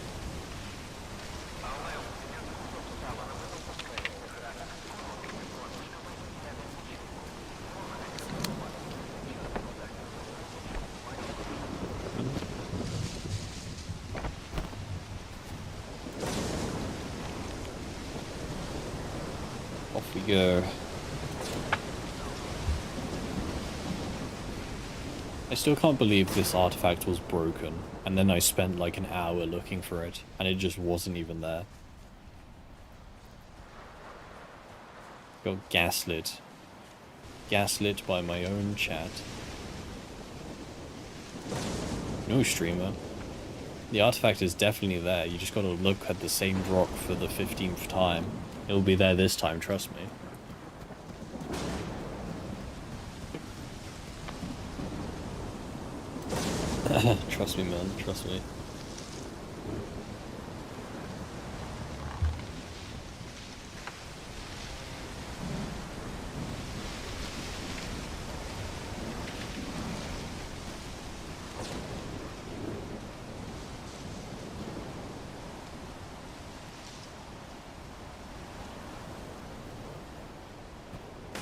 Off we go. I still can't believe this artifact was broken, and then I spent like an hour looking for it, and it just wasn't even there. Got gaslit. Gaslit by my own chat. No streamer. The artifact is definitely there, you just gotta look at the same rock for the 15th time. It'll be there this time, trust me. Trust me, man. Trust me.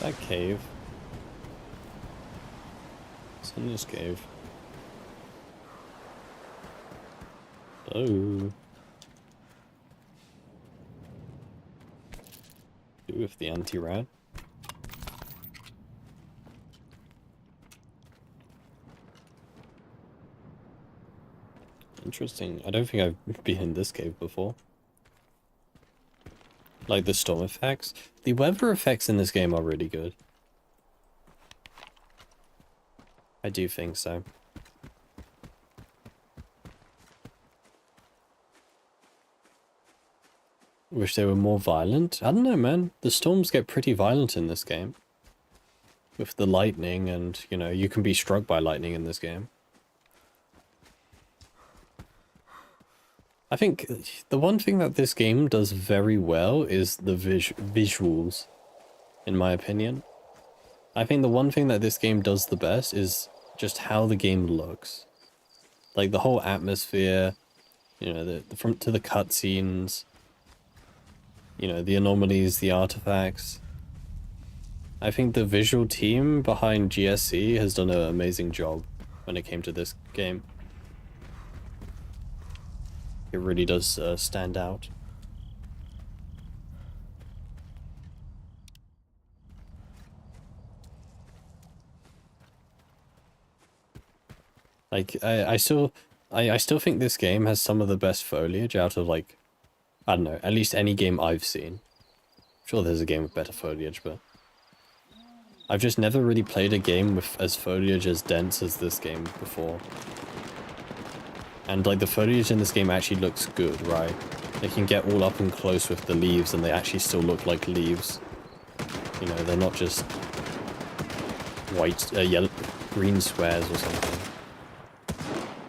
That cave. It's in this cave. Oh. Do with the anti-rat. Interesting. I don't think I've been in this cave before. Like the storm effects. The weather effects in this game are really good. I do think so. Wish they were more violent. I don't know, man. The storms get pretty violent in this game. With the lightning and, you know, you can be struck by lightning in this game. I think the one thing that this game does very well is the visuals, in my opinion. I think the one thing that this game does the best is just how the game looks. Like the whole atmosphere, you know, the front to the cutscenes. You know, the anomalies, the artifacts. I think the visual team behind GSC has done an amazing job when it came to this game. It really does stand out. Like, I still think this game has some of the best foliage out of, like, I don't know, at least any game I've seen. I'm sure there's a game with better foliage, but I've just never really played a game with as foliage as dense as this game before. And like the foliage in this game actually looks good, right? They can get all up and close with the leaves and they actually still look like leaves. You know, they're not just white, yellow, green squares or something.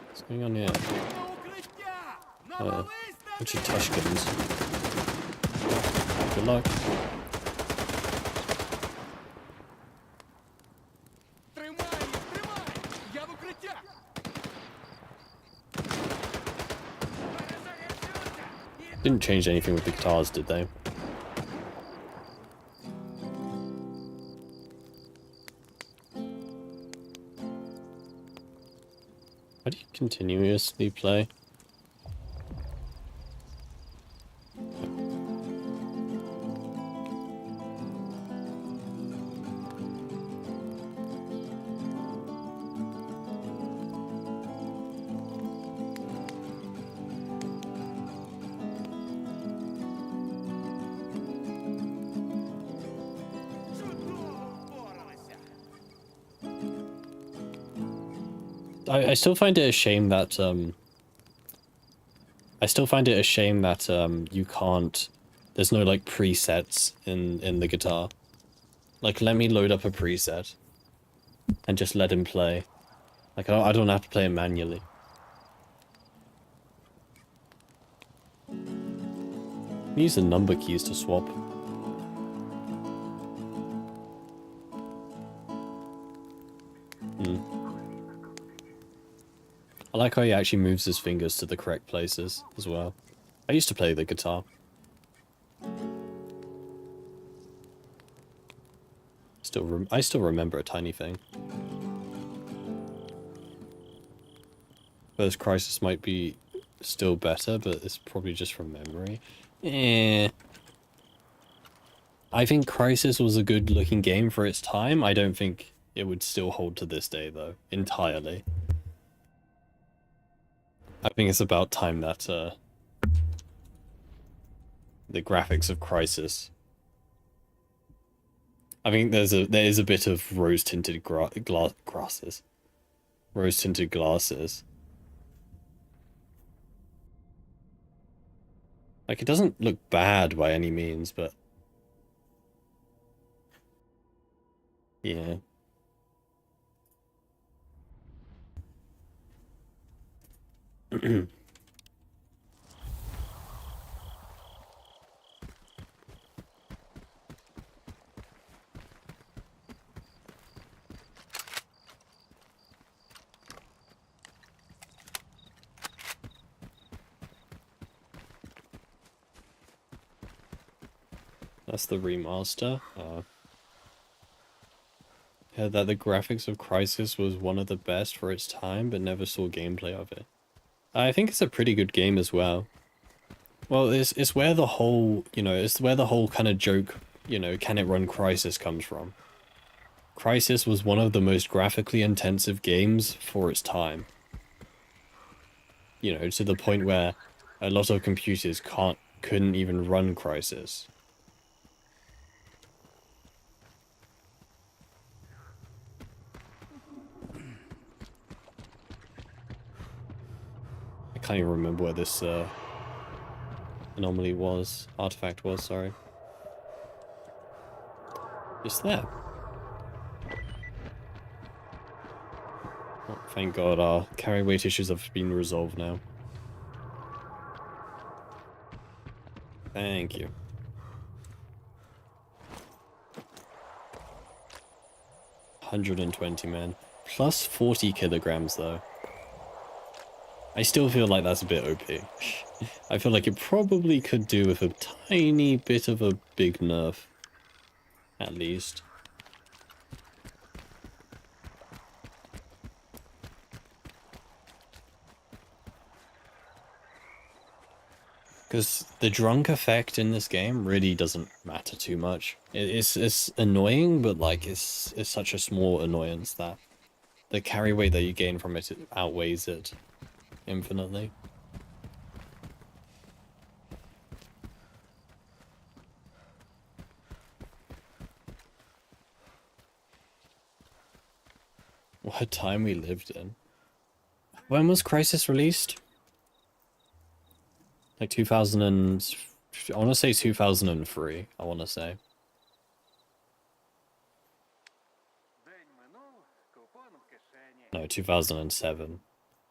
What's going on here? Bunch of Tushkins. Good luck. Didn't change anything with the guitars, did they? Why do you continuously play? I still find it a shame that you can't, there's no like presets in the guitar. Like let me load up a preset and just let him play. Like I don't have to play it manually. Use the number keys to swap. like how he actually moves his fingers to the correct places as well. I used to play the guitar. I still remember a tiny thing. First Crisis might be still better, but it's probably just from memory. Eh. I think Crisis was a good looking game for its time. I don't think it would still hold to this day though, entirely. I think it's about time that the graphics of Crisis. I think there is a bit of rose tinted glasses. Rose tinted glasses. Like, it doesn't look bad by any means, but yeah. That's the remaster. Heard that the graphics of Crisis was one of the best for its time, but never saw gameplay of it. I think it's a pretty good game as well. Well, it's where the whole, it's where the whole kind of joke, can it run Crisis comes from. Crisis was one of the most graphically intensive games for its time. To the point where a lot of computers couldn't even run Crisis. I can't even remember where this anomaly was. Artifact was, sorry. It's there. Oh, thank God, our carry weight issues have been resolved now. Thank you. $120, man. Plus 40 kilograms, though. I still feel like that's a bit OP. I feel like it probably could do with a tiny bit of a big nerf. At least. Because the drunk effect in this game really doesn't matter too much. It's annoying, but like it's such a small annoyance that the carry weight that you gain from it outweighs it infinitely. What time we lived in. When was Crisis released? Like 2000 and... I want to say 2003, I want to say. No, 2007.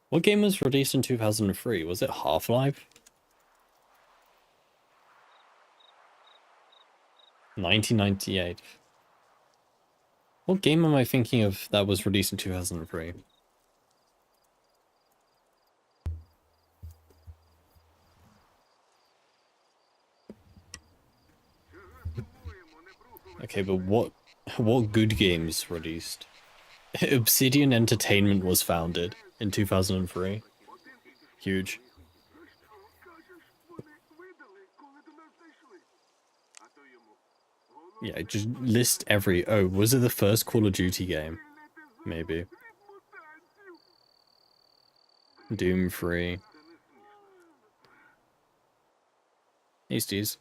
What game was released in 2003? Was it Half-Life? 1998. What game am I thinking of that was released in 2003? Okay, but what good games released? Obsidian Entertainment was founded in 2003. Huge. Yeah, just list every... Oh, was it the first Call of Duty game? Maybe. Doom 3. Hasties.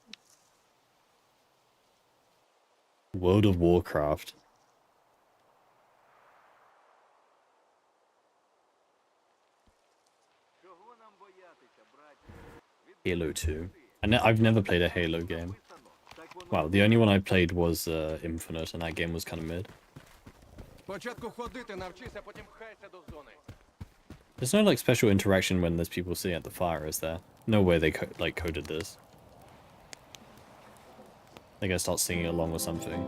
World of Warcraft. Halo 2. I've never played a Halo game. Wow, the only one I played was Infinite, and that game was kind of mid. There's no like special interaction when there's people sitting at the fire, is there? No way they coded this. They're gonna start singing along or something.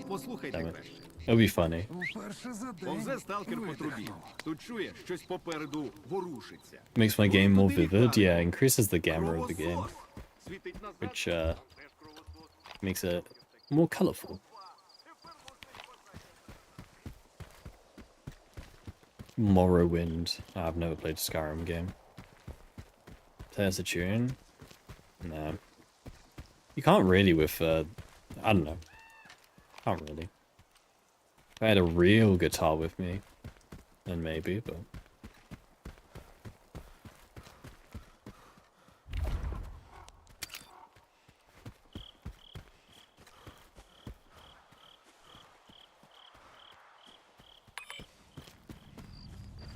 Послухайте Damn it. краще. It'll be funny. Вперше за день. Повзе сталкер по трубі. видихнув. Тут чує, щось попереду ворушиться. Makes my game more vivid. Yeah, increases the gamma of the game, Кровосос! Світить назад. which makes it more colorful. Morrowind. I've never played a Skyrim game. There's a tune. No. You can't really with, I don't know. Can't really. If I had a real guitar with me, then maybe, but...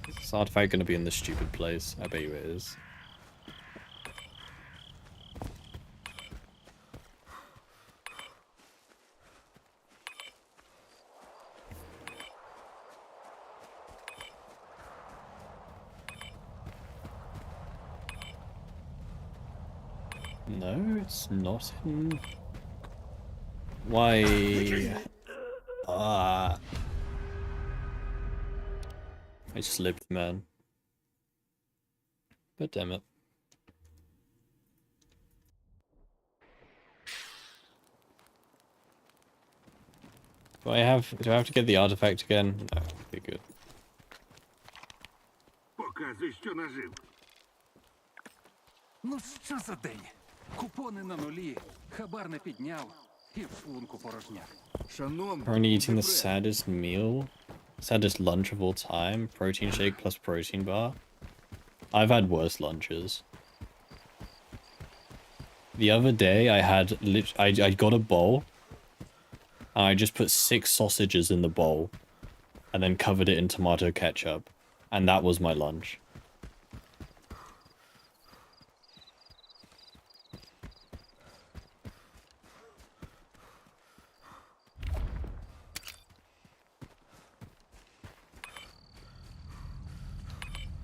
Is this artifact gonna be in this stupid place? I bet you it is. No, it's not in... Why? Ah. I slipped, man. But damn it. Do I have to get the artifact again? No, be good. Показуй, що нажив. Ну що за день? Купони на нулі, хабар не підняв і в шлунку порожняк. Шановний, Currently eating the Дебре, saddest meal, saddest lunch of all time. Protein shake plus protein bar. I've had worse lunches. The other day I had I got a bowl. And I just put 6 sausages in the bowl, and then covered it in tomato ketchup, and that was my lunch.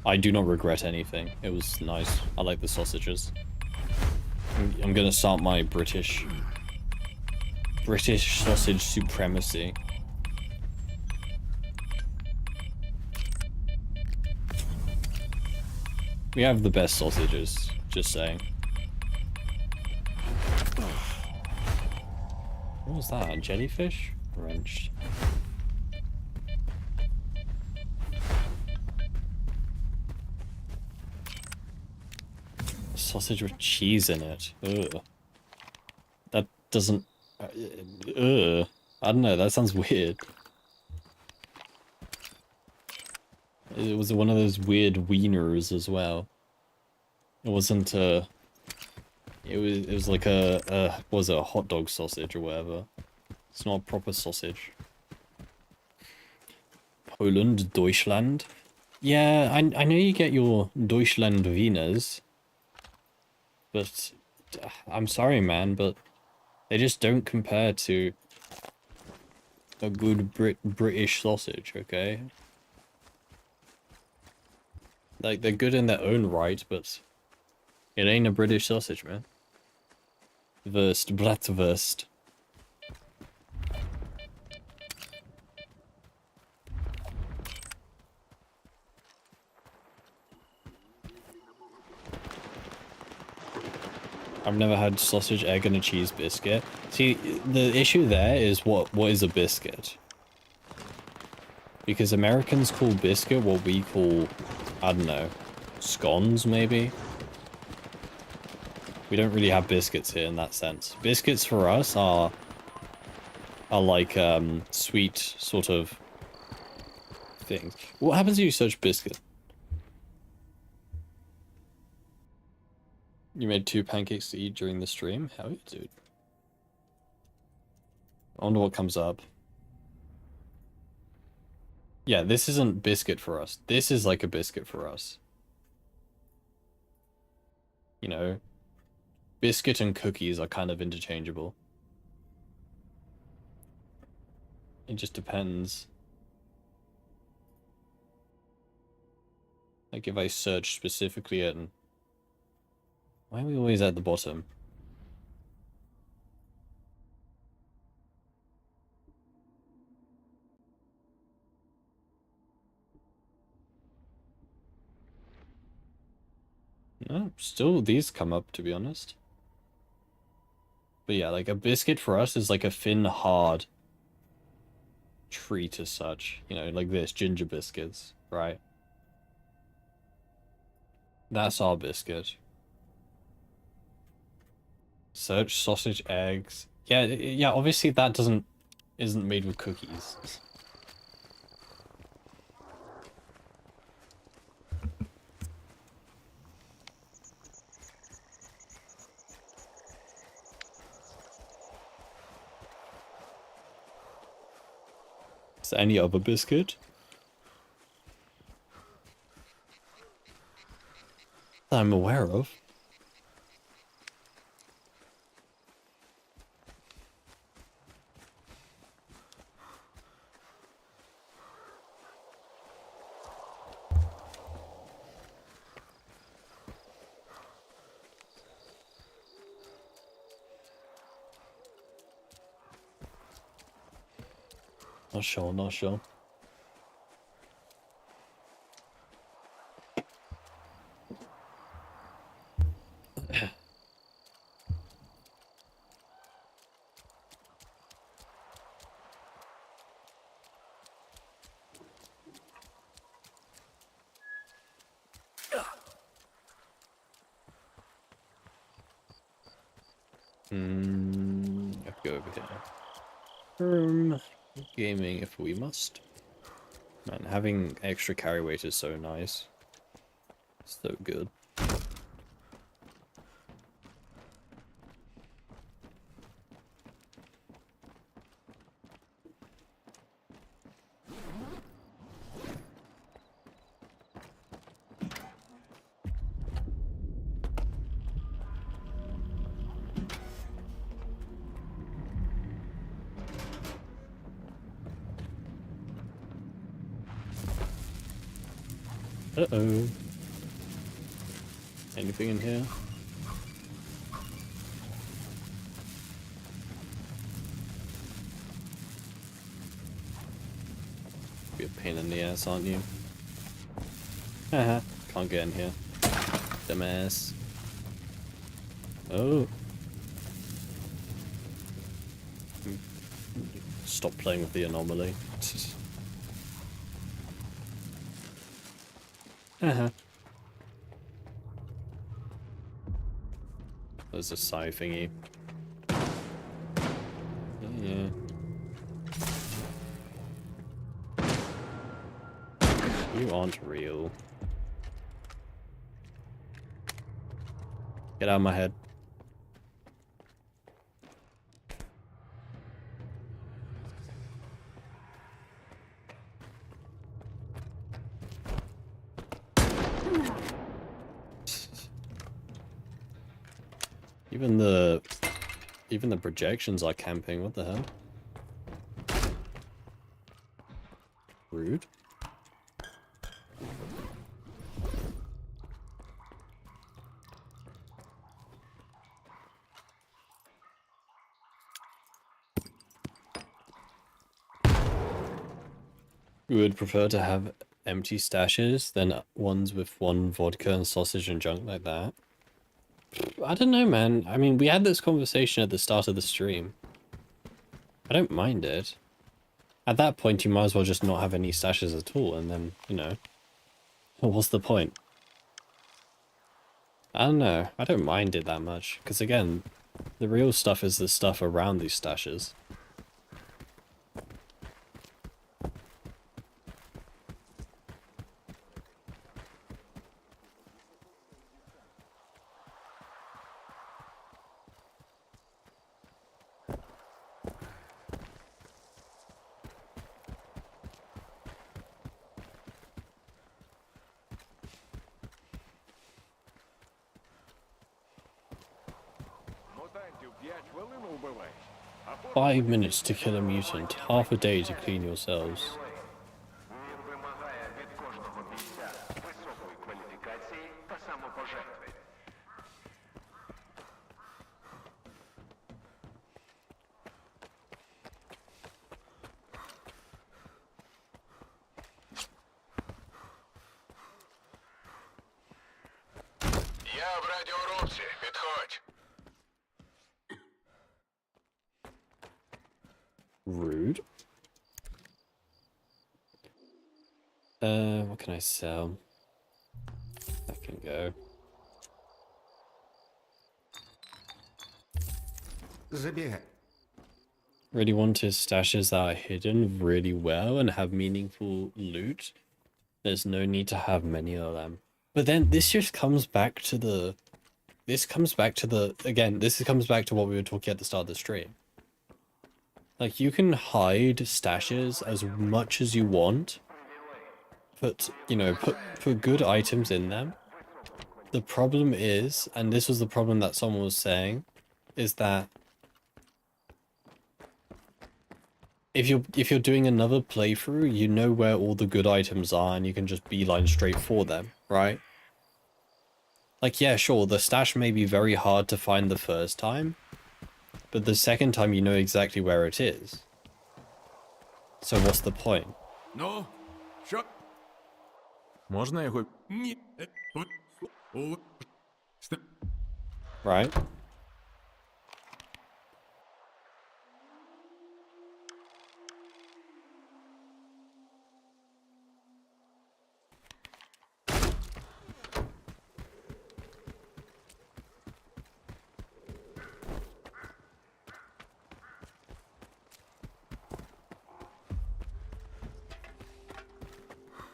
I do not regret anything. It was nice. I like the sausages. I'm gonna start my British sausage supremacy. We have the best sausages, just saying. What was that? A jellyfish? Wrenched. Sausage with cheese in it. Ugh. That doesn't... Ugh. I don't know, that sounds weird. It was one of those weird wieners as well. It wasn't it was like what was it, a hot dog sausage or whatever. It's not a proper sausage. Poland, Deutschland. Yeah, I know you get your Deutschland wieners. But I'm sorry, man, but they just don't compare to a good British sausage, okay? Like, they're good in their own right, but it ain't a British sausage, man. Bratwurst. I've never had sausage, egg, and a cheese biscuit. See, the issue there is what is a biscuit? Because Americans call biscuit what we call, I don't know, scones maybe? We don't really have biscuits here in that sense. Biscuits for us are like sweet sort of things. What happens if you search biscuit? You made 2 pancakes to eat during the stream? Hell yeah, dude. I wonder what comes up. Yeah, this isn't biscuit for us. This is like a biscuit for us. You know, biscuit and cookies are kind of interchangeable. It just depends. Like if I search specifically at... Why are we always at the bottom? Oh, still these come up, to be honest. But yeah, like a biscuit for us is like a thin, hard treat as such. You know, like this, ginger biscuits, right? That's our biscuit. Search sausage, eggs. Yeah, yeah, obviously that isn't made with cookies. Is there any other biscuit that I'm aware of? Not sure, not sure. Have to go over here. Gaming if we must. Man, having extra carry weight is so nice. So good. Uh-oh. Anything in here? Be a pain in the ass, aren't you? Haha. Can't get in here. Dumbass. Oh. Stop playing with the anomaly. Uh-huh. There's a sigh thingy. Yeah. You aren't real. Get out of my head. Even the projections are camping, what the hell? Rude. You would prefer to have empty stashes than ones with one vodka and sausage and junk like that? I don't know, man. I mean, we had this conversation at the start of the stream. I don't mind it. At that point, you might as well just not have any stashes at all, and then, you know, what's the point? I don't know. I don't mind it that much, because again, the real stuff is the stuff around these stashes. Мутантів 5 хвилин убивай. 5 minutes to kill a mutant, half a day to clean yourselves. Він вимагає від кожного бійця високої кваліфікації та самопожертви. Я в радіорубці. Підходь. Rude. What can I sell? That can go. Забігай. Really want his stashes that are hidden really well and have meaningful loot. There's no need to have many of them. But then this just comes back to the... This comes back to the... Again, this comes back to what we were talking at the start of the stream. Like, you can hide stashes as much as you want. Put, you know, put good items in them. The problem is, and this was the problem that someone was saying, is that if you're doing another playthrough, you know where all the good items are and you can just beeline straight for them, right? Like, yeah, sure, the stash may be very hard to find the first time, but the second time you know exactly where it is. So what's the point? Ну, що? Можна його? Ні. Right?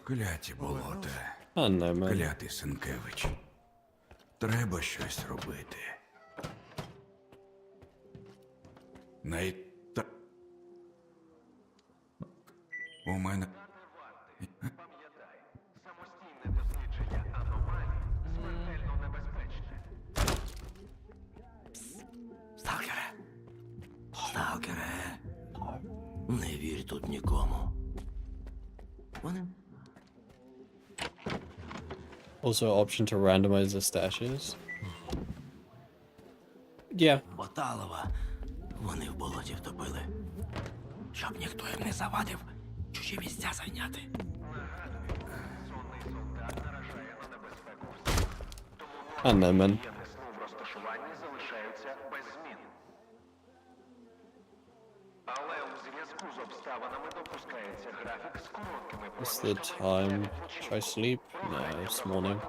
Кляті болота, I don't know, man. клятий Сенкевич. Треба щось робити. У мене... Сталкере. Сталкере. Не вірь тут нікому. Вони... Also option to randomize the stashes. Yeah. Боталова вони в болоті втопили. Щоб ніхто їм не завадив чужі місця зайняти. I don't know, man. What's the time? Should I sleep? No, it's morning.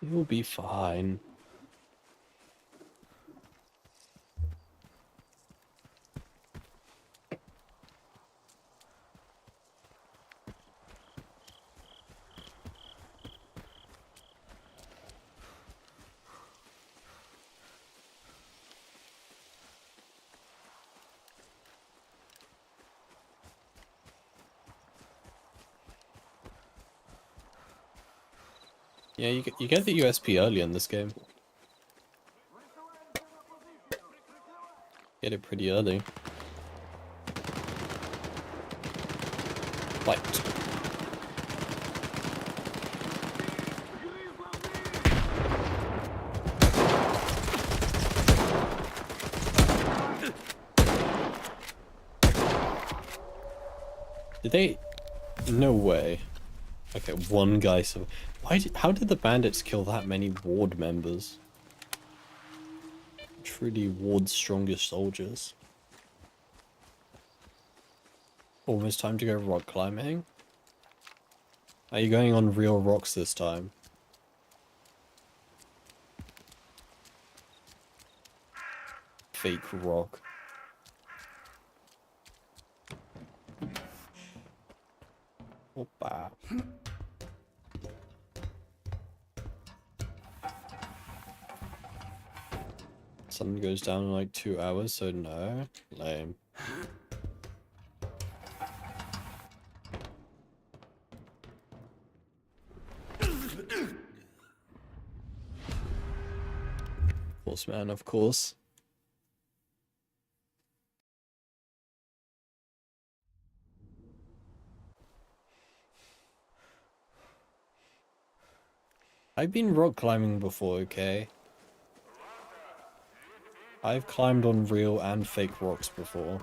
You'll be fine. Yeah, you get the USP early in this game. Get it pretty early. Fight. Did they? No way. Okay, one guy. So, how did the bandits kill that many ward members? Truly ward's strongest soldiers. Almost time to go rock climbing. Are you going on real rocks this time? Fake rock. Opa. Sun goes down in like 2 hours, so no. Lame. Of course, man, of course. I've been rock climbing before, okay? I've climbed on real and fake rocks before.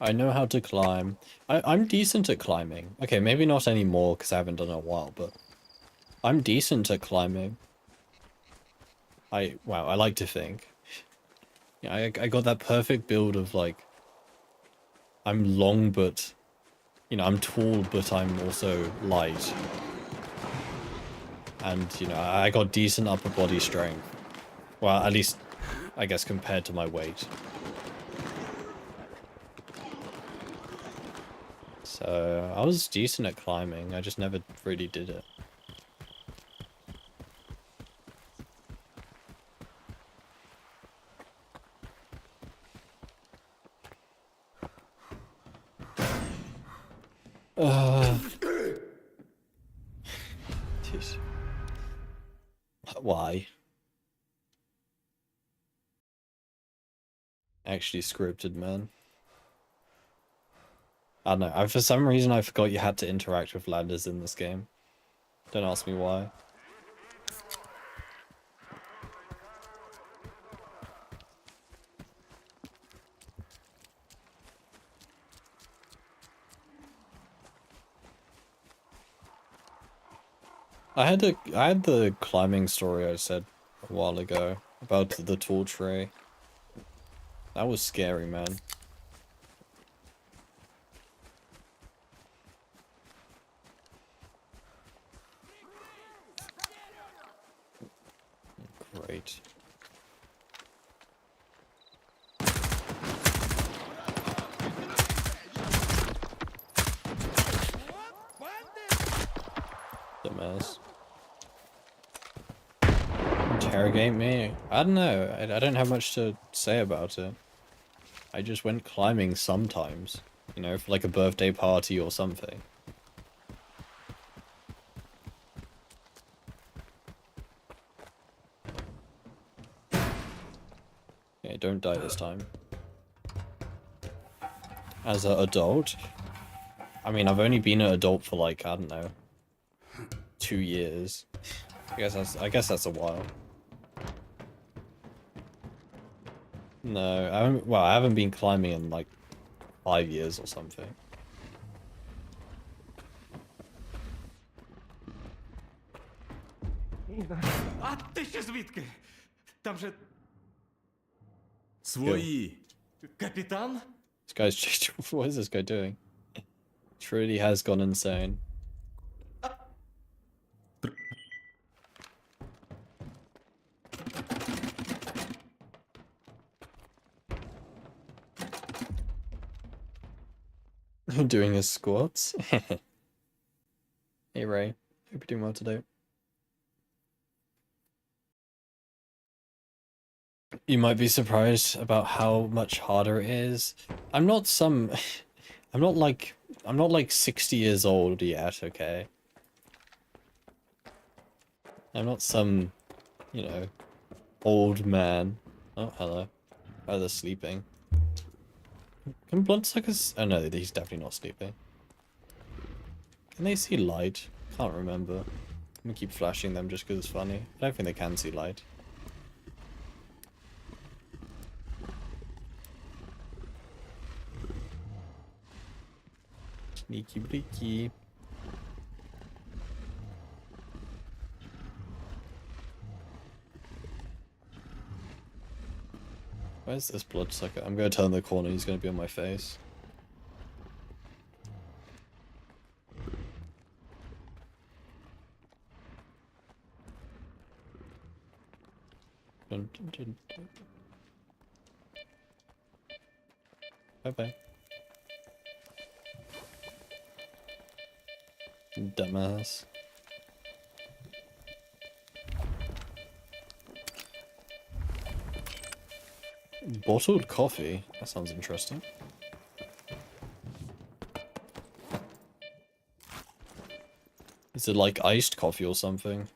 I know how to climb. I'm decent at climbing. Okay, maybe not anymore because I haven't done it in a while, but I'm decent at climbing. Wow, I like to think. Yeah, I got that perfect build of like, I'm long but, you know, I'm tall but I'm also light. And, you know, I got decent upper body strength. Well, at least, I guess, compared to my weight. So, I was decent at climbing, I just never really did it. Jeez. Why? Actually scripted, man. I don't know. For some reason, I forgot you had to interact with ladders in this game. Don't ask me why. I had the climbing story I said a while ago about the tall tree. That was scary, man. Great. Dumbass. Interrogate me? I don't know. I don't have much to say about it. I just went climbing sometimes. You know, for like a birthday party or something. Okay, don't die this time. As an adult? I mean, I've only been an adult for like, I don't know, 2 years. I guess that's a while. No, I haven't been climbing in like 5 years or something. А ти ще звідки? Там же Свої! капітан? This guy's just, what is this guy doing? Truly has gone insane. Doing his squats? Hey Ray, hope you're doing well today. You might be surprised about how much harder it is. I'm not some... I'm not like 60 years old yet, okay? I'm not some, you know, old man. Oh, hello. Oh, they're sleeping. Can bloodsuckers... Oh no, he's definitely not sleeping. Can they see light? Can't remember. I'm gonna keep flashing them just because it's funny. I don't think they can see light. Sneaky bleaky. Where's this bloodsucker? I'm gonna turn the corner, he's gonna be on my face. Dun, dun, dun, dun. Bye-bye. Dumbass. Bottled coffee? That sounds interesting. Is it like iced coffee or something?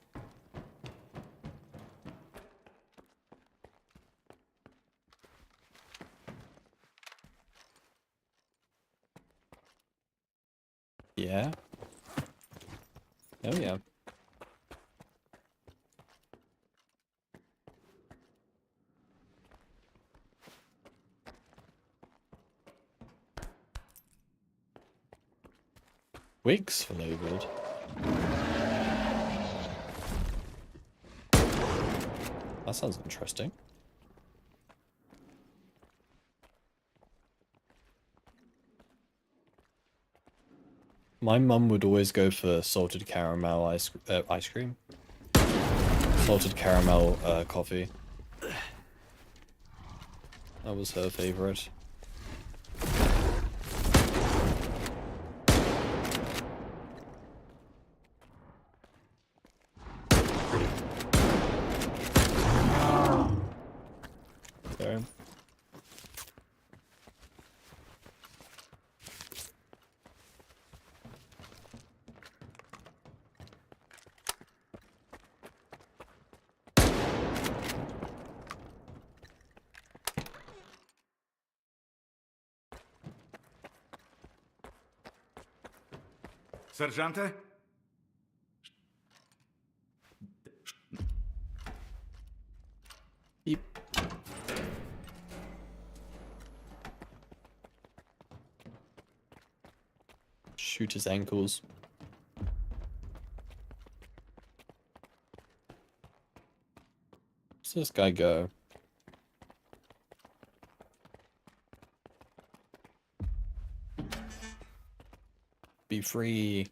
Yeah. Oh yeah. Wigs flavored. That sounds interesting. My mum would always go for salted caramel ice cream. Salted caramel coffee. That was her favorite. Sorry. Сержанте? Yep. Shoot his ankles. Where's this guy go? Be free.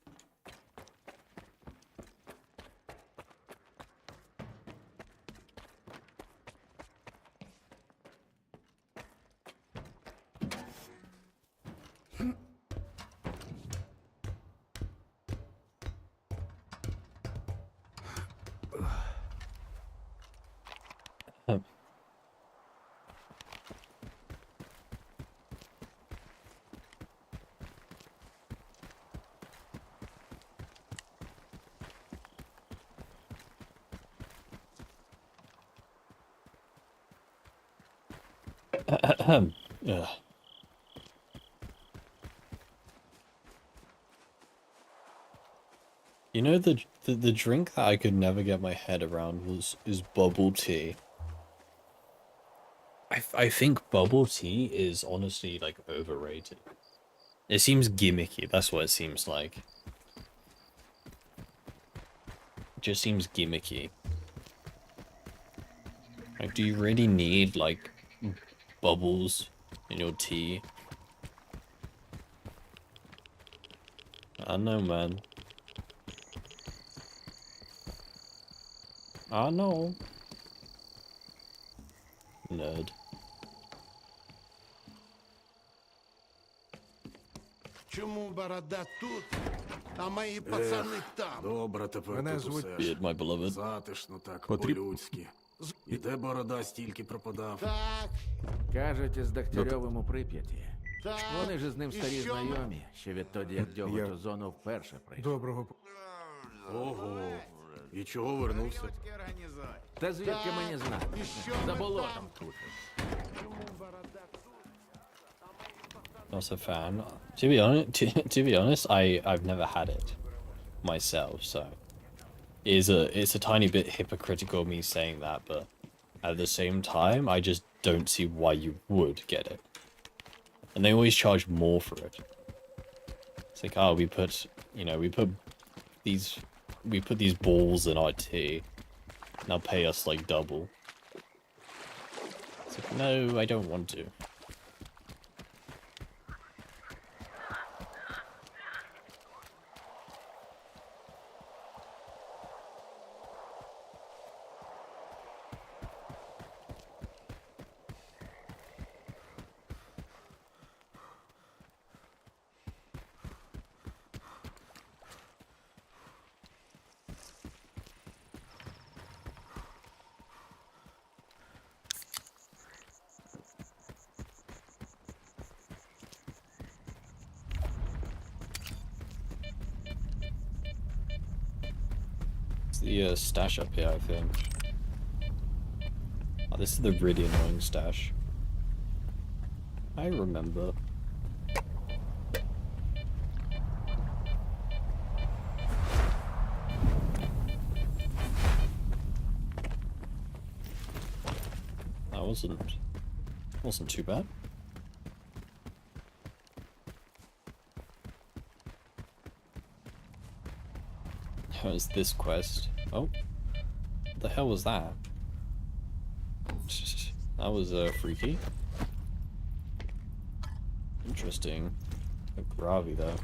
Ugh. You know the drink that I could never get my head around is bubble tea. I think bubble tea is honestly like overrated. It seems gimmicky, that's what it seems like. It just seems gimmicky. Like, do you really need like bubbles in your tea? I don't know, man. I know. Nerd. Чому борода тут, а мої пацани там? Добре тепер Мене тут звуть усе. Beard, my beloved. Затишно так, Потріб- по-людськи. І де борода стільки пропадав? Так, Кажуть, із Дегтярьовим у Прип'яті. так. Вони ж із ним старі І що ми- знайомі, ще відтоді, як Дьоготь у зону вперше прийшов. Доброго. Ого. І чого вернувся? Та звідки мені знати? І що За ми болотом там? тусив. Чому борода тут? Not a fan. To be honest, I've never had it myself, so it's a tiny bit hypocritical me saying that, but at the same time, I just don't see why you would get it. And they always charge more for it. It's like, oh, we put these balls in our tea. Now pay us like double. It's like, no, I don't want to. It's the stash up here, I think. Oh, this is the really annoying stash. I remember. wasn't too bad. How is this quest? Oh, what the hell was that? That was freaky. Interesting. A Gravi though.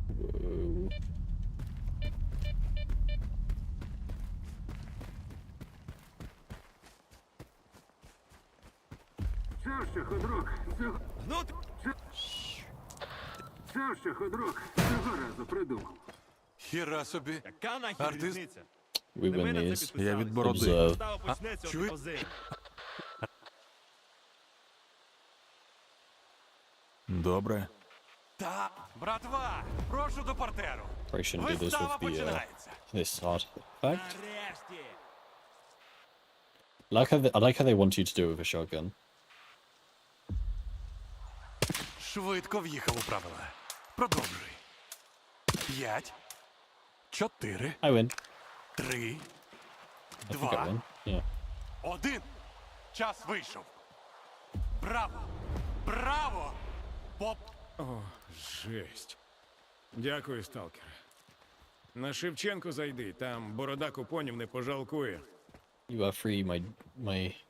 Whoa. Ця ходрок, цього... Ця ходрок, цього разу придумав. Хіра собі. Яка нахер Артист? різниця? We Не win ми на це these. підписались. Я від бороди. Observe. Става почнеться чуєш? от кози. Добре. Та, братва, прошу до партеру. Probably shouldn't do this Вистава with the починається. this artifact. Нарешті. I like how they want you to do it with a shotgun. Швидко в'їхав у правила. Продовжуй. 5, 4, I win. 3, I think I 2, win. Yeah. 1. Час вийшов. Браво! Браво! Поп... О, жесть. Дякую, сталкере. На Шевченко зайди, там борода купонів не пожалкує. You are free,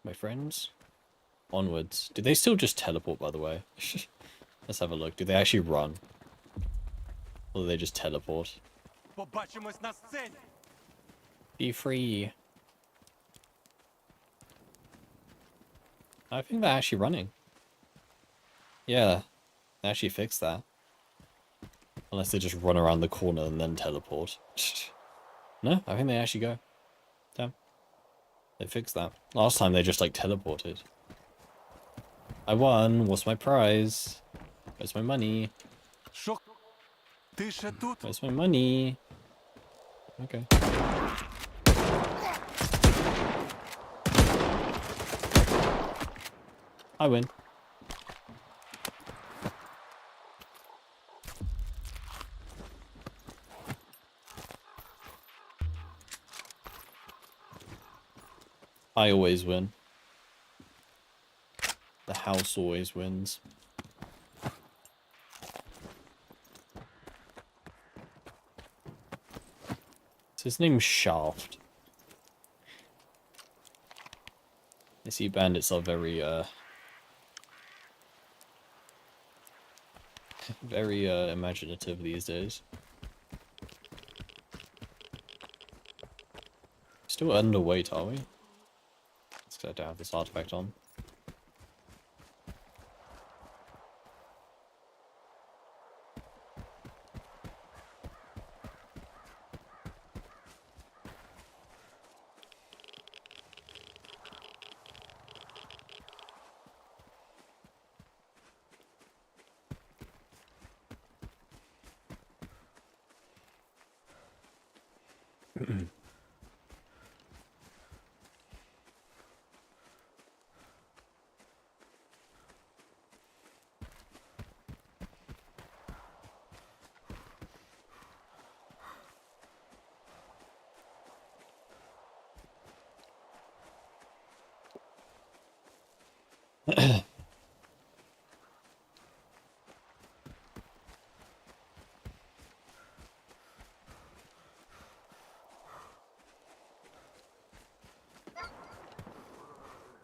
my friends. Onwards. Do they still just teleport, by the way? Let's have a look. Do they actually run? Or do they just teleport? Побачимось на сцені. Be free. I think they're actually running. Yeah, they actually fixed that. Unless they just run around the corner and then teleport. No, I think they actually go. Damn. They fixed that. Last time they just like teleported. I won. What's my prize? Where's my money? Що? Ти ще тут? Where's my money? Okay. I win. I always win. The house always wins. So his name's Shaft. I see bandits are very very imaginative these days. Still underweight, are we? Let's go down this artifact on.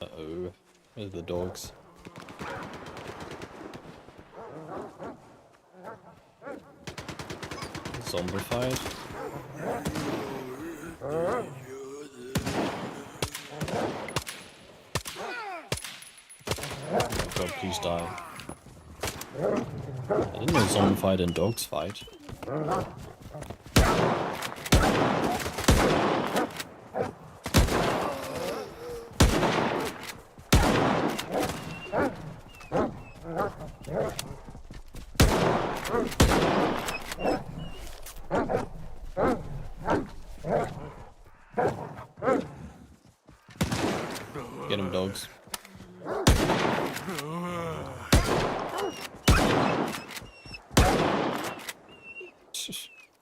Uh-oh. Where's the dogs? Zombified? Oh god, please die. I didn't know zombified and dogs fight. Get him, dogs.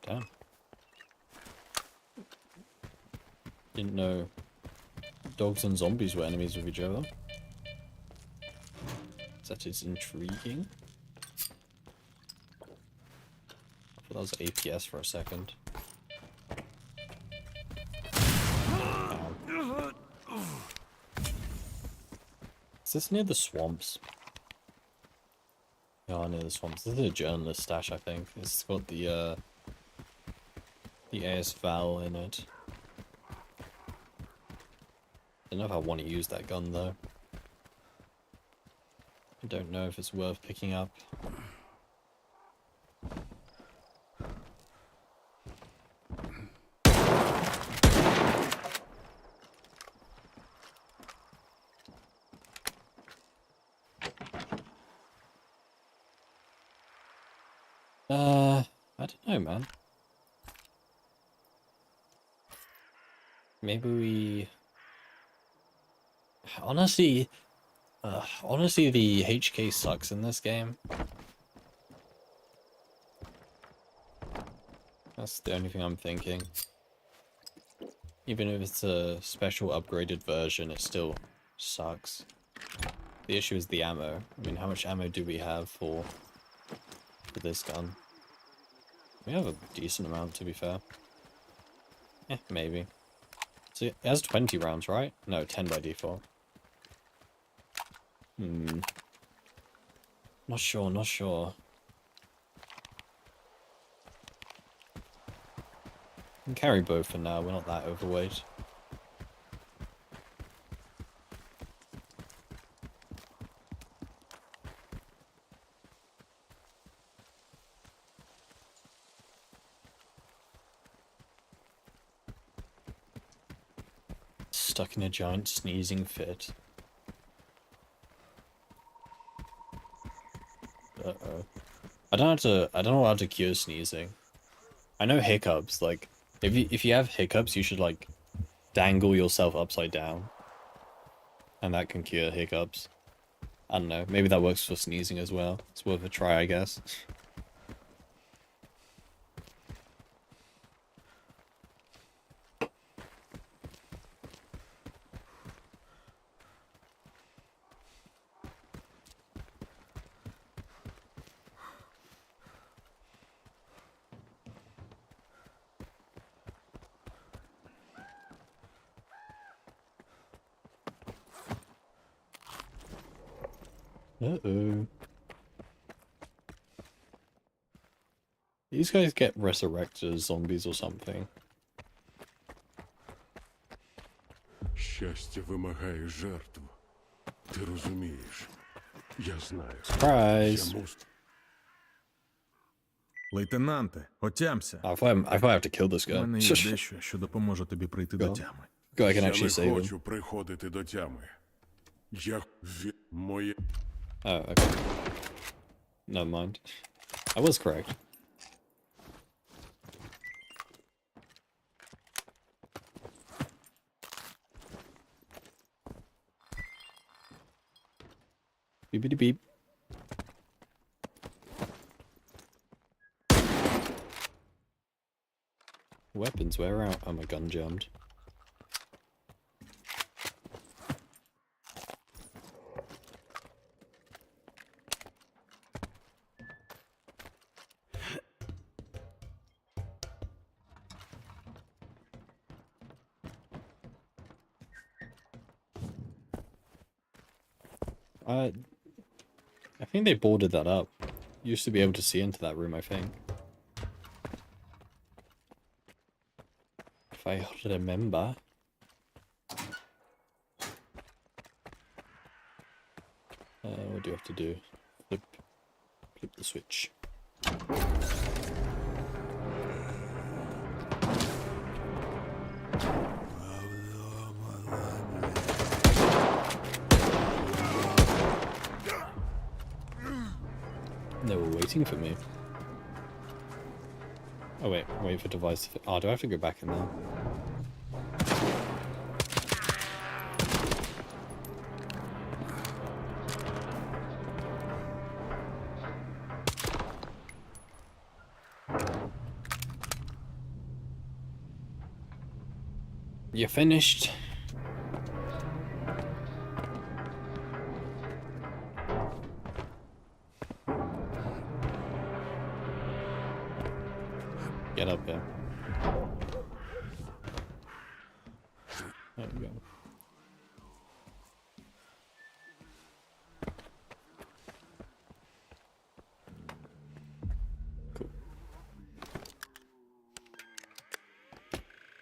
Damn. Didn't know dogs and zombies were enemies of each other. That is intriguing. I thought that was APS for a second. Ow. Is this near the swamps? Yeah, near the swamps. This is a journalist stash, I think. It's got the S.T.A.L.K.E.R in it. I don't know if I want to use that gun though. I don't know if it's worth picking up. I don't know, man. Maybe we... Honestly, the HK sucks in this game. That's the only thing I'm thinking. Even if it's a special upgraded version, it still sucks. The issue is the ammo. I mean, how much ammo do we have for this gun? We have a decent amount, to be fair. Maybe. So it has 20 rounds, right? No, 10 by default. Not sure, not sure. We can carry both for now, we're not that overweight. Stuck in a giant sneezing fit. Uh-oh. I don't know how to cure sneezing. I know hiccups, like, if you have hiccups, you should, like, dangle yourself upside down. And that can cure hiccups. I don't know, maybe that works for sneezing as well. It's worth a try, I guess. Uh-oh. These guys get resurrected as zombies or something. Щастя вимагає жертв. Ти розумієш? Я знаю. Surprise! Я мусь... Лейтенанте, отямся. If I have to kill this У guy. мене є дещо, що допоможе тобі прийти до тями. Go, I can Я actually не save him. хочу приходити до тями. Я моє... Oh, okay. Never mind. I was correct. Beepity beep. Weapons, where out? Oh, my gun jammed. I think they boarded that up. Used to be able to see into that room, I think. If I remember. What do you have to do? Flip the switch. They were waiting for me. Oh wait, wait for device to... Oh, do I have to go back in there? You finished? Get up here. There we go. Cool.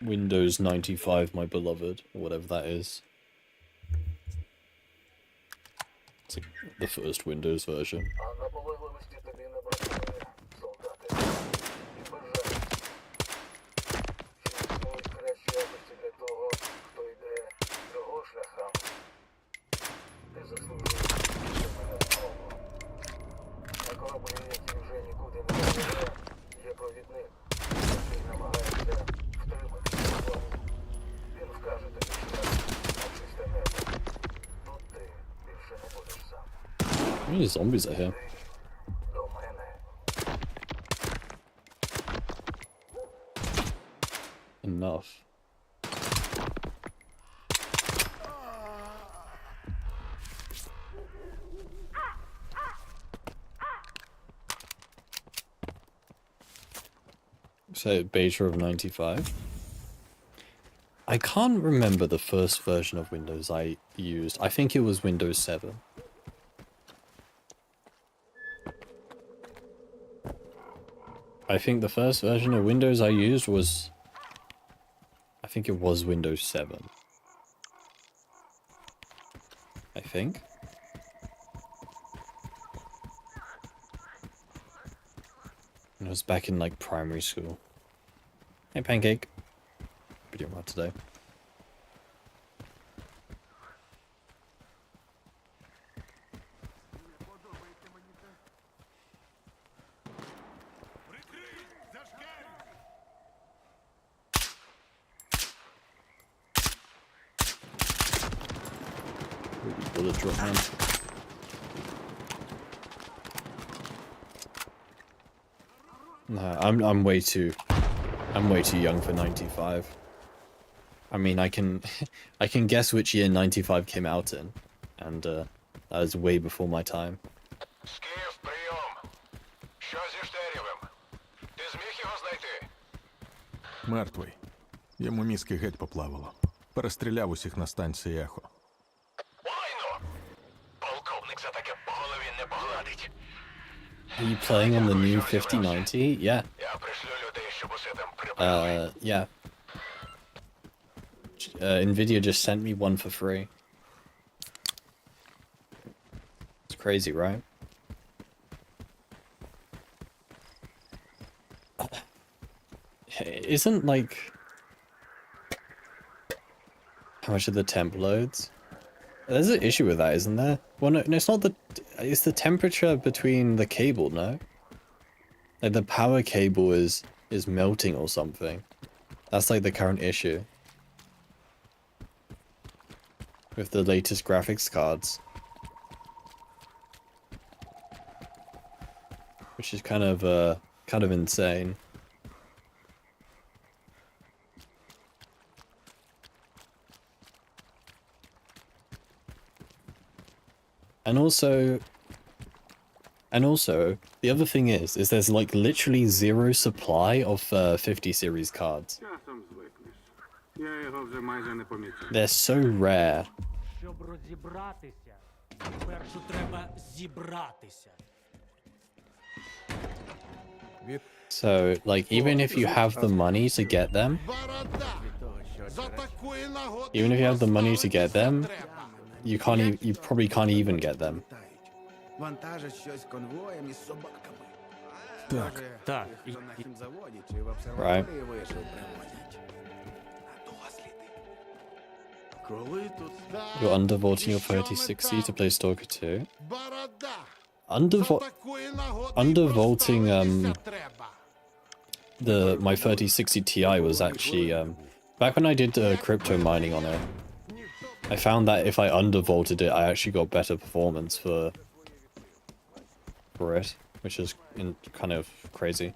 Windows 95, my beloved, or whatever that is. It's like the first Windows version. How many zombies are here? Enough. So, beta of 95. I can't remember the first version of Windows I used. I think it was Windows 7. I think the first version of Windows I used was... I think it was Windows 7. I think. And it was back in like primary school. Hey Pancake. What are you doing well today? Bullet drop, man. Nah, I'm way too young for 95. I mean, I can I can guess which year 95 came out in, and that was way before my time. Скіф, прийом. Що зі Штейрєвим? Ти зміг його знайти? Мертвий. Йому мізки геть поплавало. Перестріляв усіх на станції Ехо. Лайно! Полковник за таке по голові не погладить. Are you playing on the new 5090? Yeah. Я пришлю людей, щоб усе там прибрали. Yeah. Nvidia just sent me one for free. It's crazy, right? Isn't like... How much of the temp loads? There's an issue with that, isn't there? Well, no, it's not the... It's the temperature between the cable, no? Like the power cable is melting or something. That's like the current issue. With the latest graphics cards. Which is kind of insane. And also, the other thing is there's like literally zero supply of 50 series cards. Часом звикнеш. Я його вже майже не помічаю. They're so rare. Щоб розібратися, спершу треба зібратися. So, like, even if you have the money to get them, you can't. You probably can't even get them. Вантажать щось конвоєм із собаками. Так. Так, На хімзаводі чи в Right. обсерваторії вишив привозять. На досліди. Коли тут You're undervolting your 3060 to play Stalker 2. Undervolting my 3060 Ti was actually back when I did crypto mining on it. I found that if I undervolted it, I actually got better performance for it, which is kind of crazy.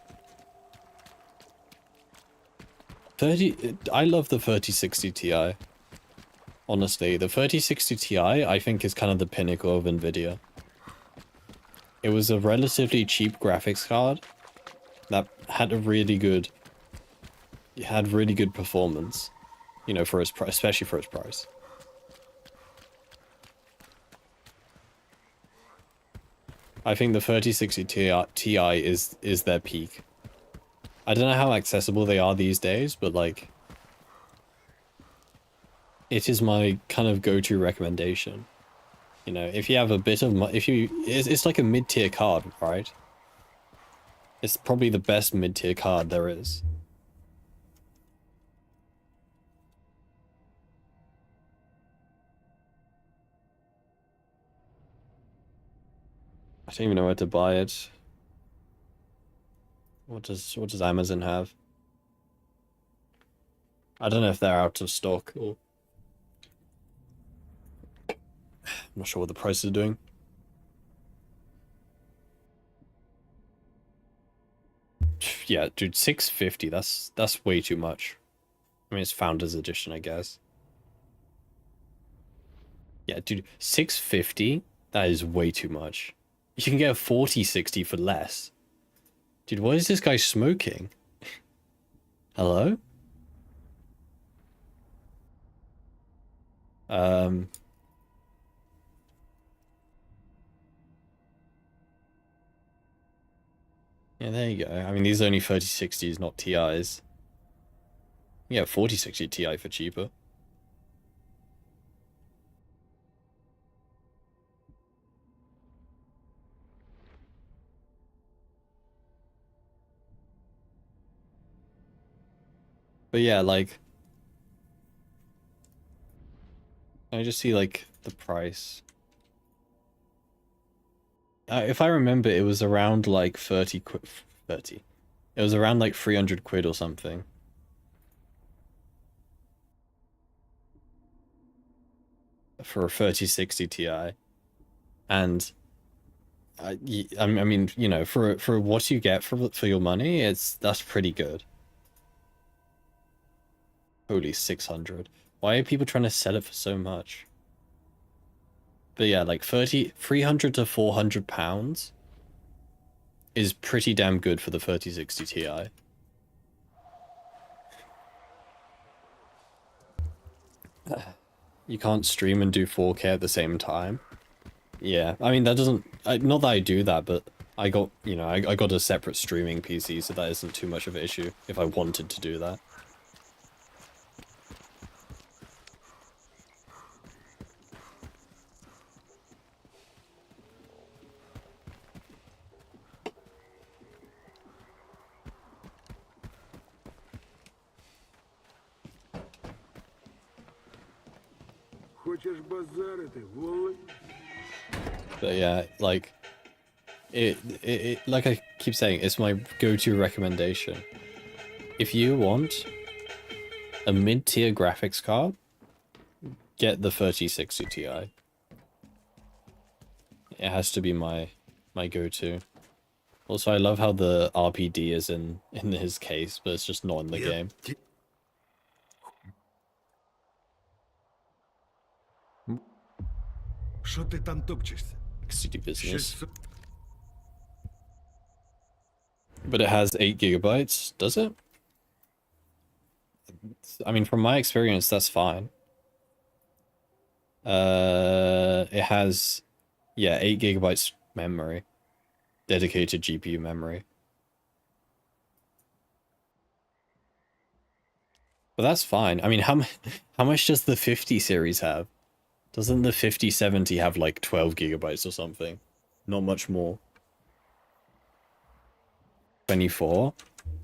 I love the 3060 Ti. Honestly, the 3060 Ti I think is kind of the pinnacle of Nvidia. It was a relatively cheap graphics card that had a really good, it had really good performance, you know, for its especially for its price. I think the 3060 Ti is their peak. I don't know how accessible they are these days, but like, it is my kind of go-to recommendation. You know, if you have a bit of it's like a mid-tier card, right? It's probably the best mid-tier card there is. I don't even know where to buy it. What does Amazon have? I don't know if they're out of stock or I'm not sure what the prices are doing. Yeah, dude, 650. That's way too much. I mean, it's Founders Edition, I guess. Yeah, dude, 650. That is way too much. You can get a 4060 for less. Dude, what is this guy smoking? Hello? Yeah, there you go. I mean, these are only 3060s, not TIs. Yeah, 4060 Ti for cheaper. But yeah, like, I just see like the price. If I remember, it was around like 30 quid. 30. It was around like 300 quid or something. For a 3060 Ti. And I mean, you know, for what you get for your money, that's pretty good. Holy 600. Why are people trying to sell it for so much? But yeah, like 300 to 400 pounds is pretty damn good for the 3060 Ti. You can't stream and do 4K at the same time. Yeah, I mean, that doesn't... not that I do that, but I got, you know, I got a separate streaming PC, so that isn't too much of an issue if I wanted to do that. Хочеш базарити, воли? But yeah, like, like I keep saying, it's my go-to recommendation. If you want a mid-tier graphics card, get the 3060 Ti. It has to be my go-to. Also, I love how the RPD is in his case, but it's just not in the game. Що ти там топчешся? City business. Щось But it has 8 gigabytes, does it? I mean, from my experience, that's fine. It has, yeah, 8 gigabytes memory. Dedicated GPU memory. But that's fine. I mean, how much does the 50 series have? Doesn't the 5070 have like 12 gigabytes or something? Not much more. 24?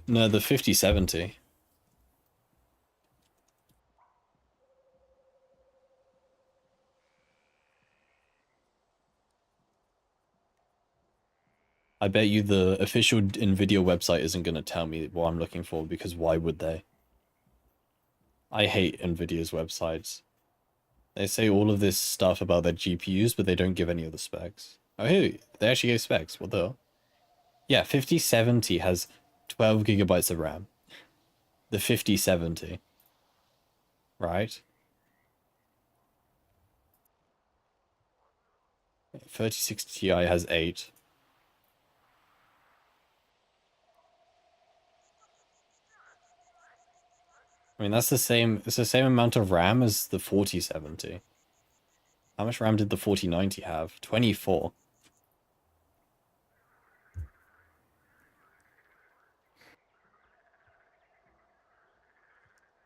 No, the 5070. I bet you the official Nvidia website isn't going to tell me what I'm looking for, because why would they? I hate Nvidia's websites. They say all of this stuff about their GPUs, but they don't give any of the specs. Oh, hey, they actually gave specs. What the hell? Yeah, 5070 has 12 gigabytes of RAM. the 5070, right? 3060 Ti has 8. I mean, that's the same, it's the same amount of RAM as the 4070. How much RAM did the 4090 have? 24.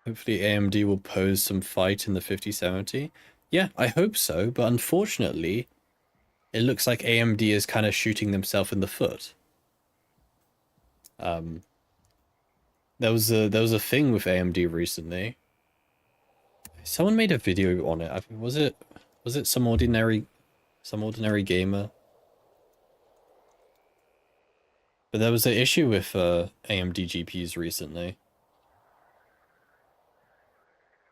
Hopefully AMD will pose some fight in the 5070. Yeah, I hope so, but unfortunately, it looks like AMD is kind of shooting themselves in the foot. There was a thing with AMD recently. Someone made a video on it. Was it some ordinary gamer? But there was an issue with AMD GPUs recently.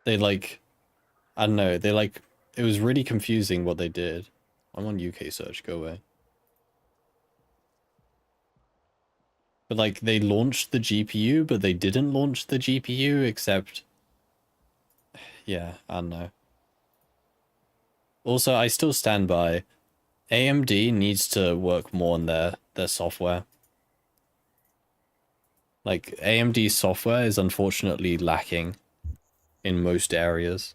They like, I don't know, they like, it was really confusing what they did. I'm on UK search, go away. But like, they launched the GPU, but they didn't launch the GPU, except... Yeah, I don't know. Also, I still stand by, AMD needs to work more on their software. Like, AMD software is unfortunately lacking in most areas.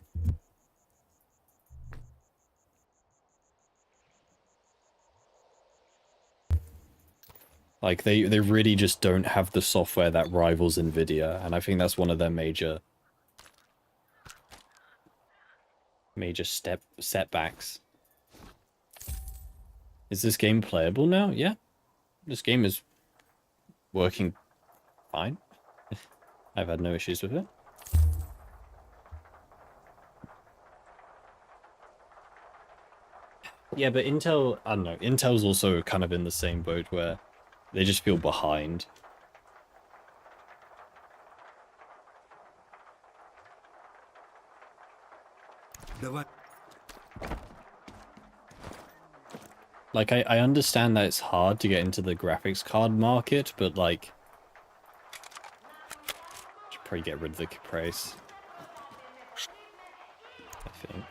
Like, they really just don't have the software that rivals NVIDIA, and I think that's one of their major setbacks. Is this game playable now? Yeah. This game is working fine. I've had no issues with it. Yeah, but Intel, I don't know, Intel's also kind of in the same boat where they just feel behind. Давай. Like, I understand that it's hard to get into the graphics card market, but like... Should probably get rid of the price. I think.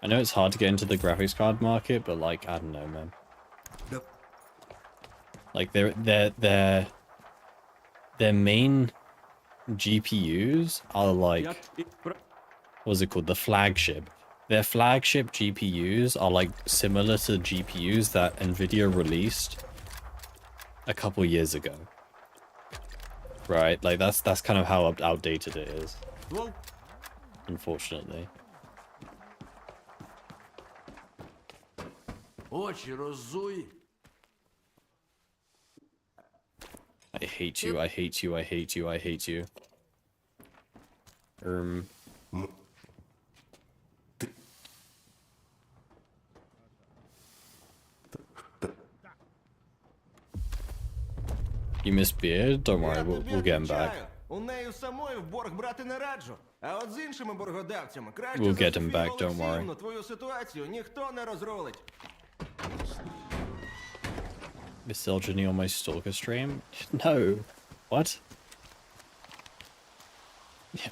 I know it's hard to get into the graphics card market, but like, I don't know, man. Like, their main GPUs are like... What's it called? The flagship. Their flagship GPUs are like similar to GPUs that NVIDIA released a couple years ago. Right? Like, that's kind of how outdated it is. Unfortunately. I hate you, I hate you, I hate you, I hate you. You miss Beard? Don't worry, we'll get him back. У неї самої в борг брати не раджу. А от з іншими боргодавцями краще We'll за get him Софію back, don't worry. Олексіївну твою ситуацію ніхто не розрулить. Misogyny on my stalker stream? No. What?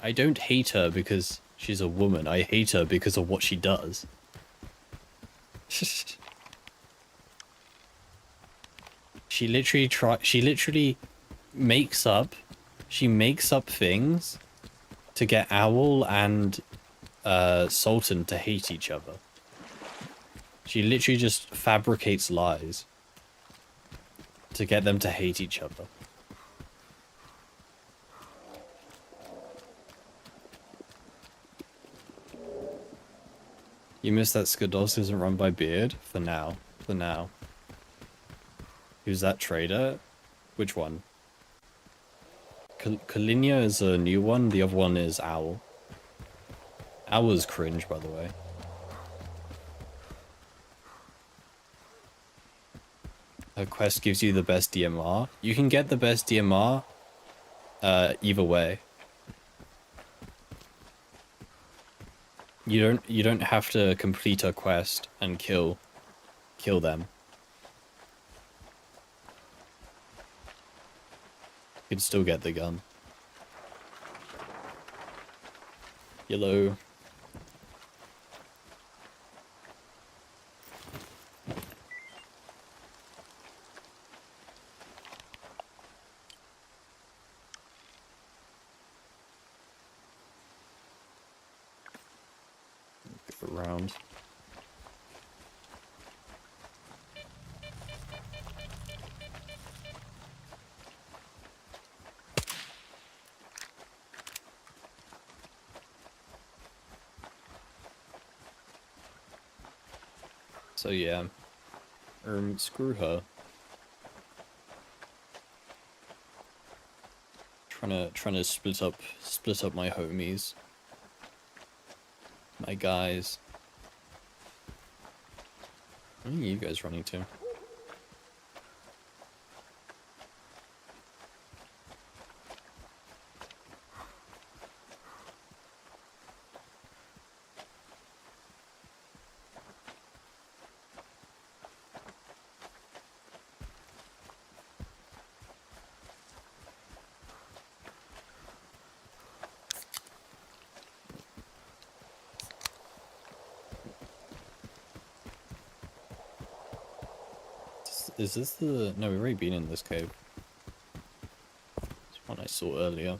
I don't hate her because she's a woman. I hate her because of what she does. She literally makes up things to get Owl and Sultan to hate each other. She literally just fabricates lies to get them to hate each other. You missed that Skados isn't run by Beard? For now. For now. Who's that trader? Which one? Kalinia is a new one, the other one is Owl. Owl is cringe, by the way. Her quest gives you the best DMR. You can get the best DMR either way. You don't have to complete a quest and kill them. You can still get the gun. Yellow. Go around. So yeah, screw her. Trying to split up my homies, my guys. Where are you guys running to? Is this the... No, we've already been in this cave. It's one I saw earlier.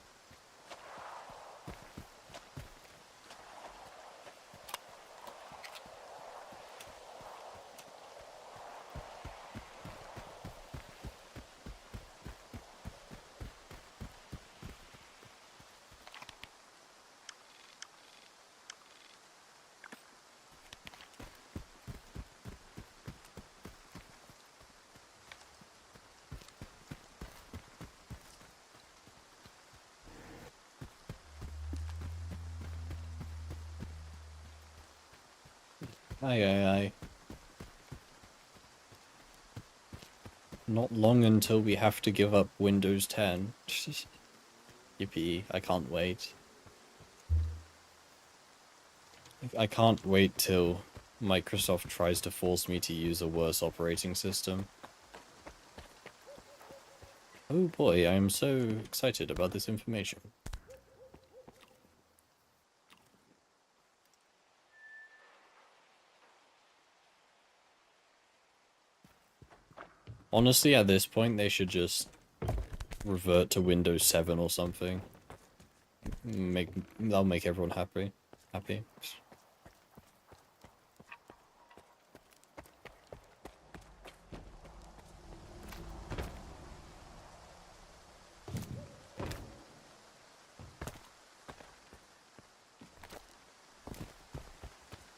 Aye, aye, aye. Not long until we have to give up Windows 10. Yippee, I can't wait. I can't wait till Microsoft tries to force me to use a worse operating system. Oh boy, I am so excited about this information. Honestly, at this point, they should just revert to Windows 7 or something. That'll make everyone happy.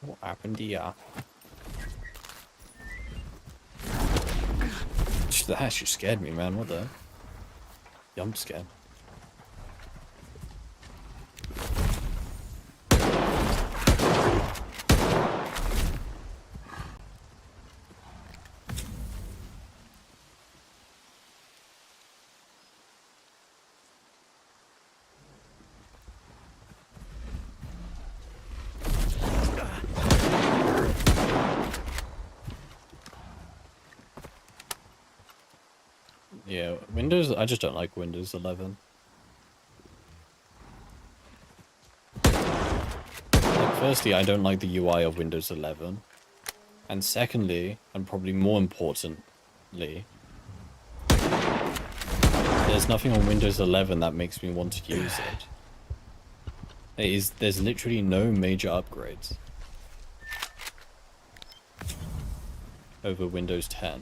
What happened here? That actually scared me, man. What the? Jump scare. Yeah, Windows, I just don't like Windows 11. Like, firstly, I don't like the UI of Windows 11. And secondly, and probably more importantly, there's nothing on Windows 11 that makes me want to use it. There's literally no major upgrades over Windows 10.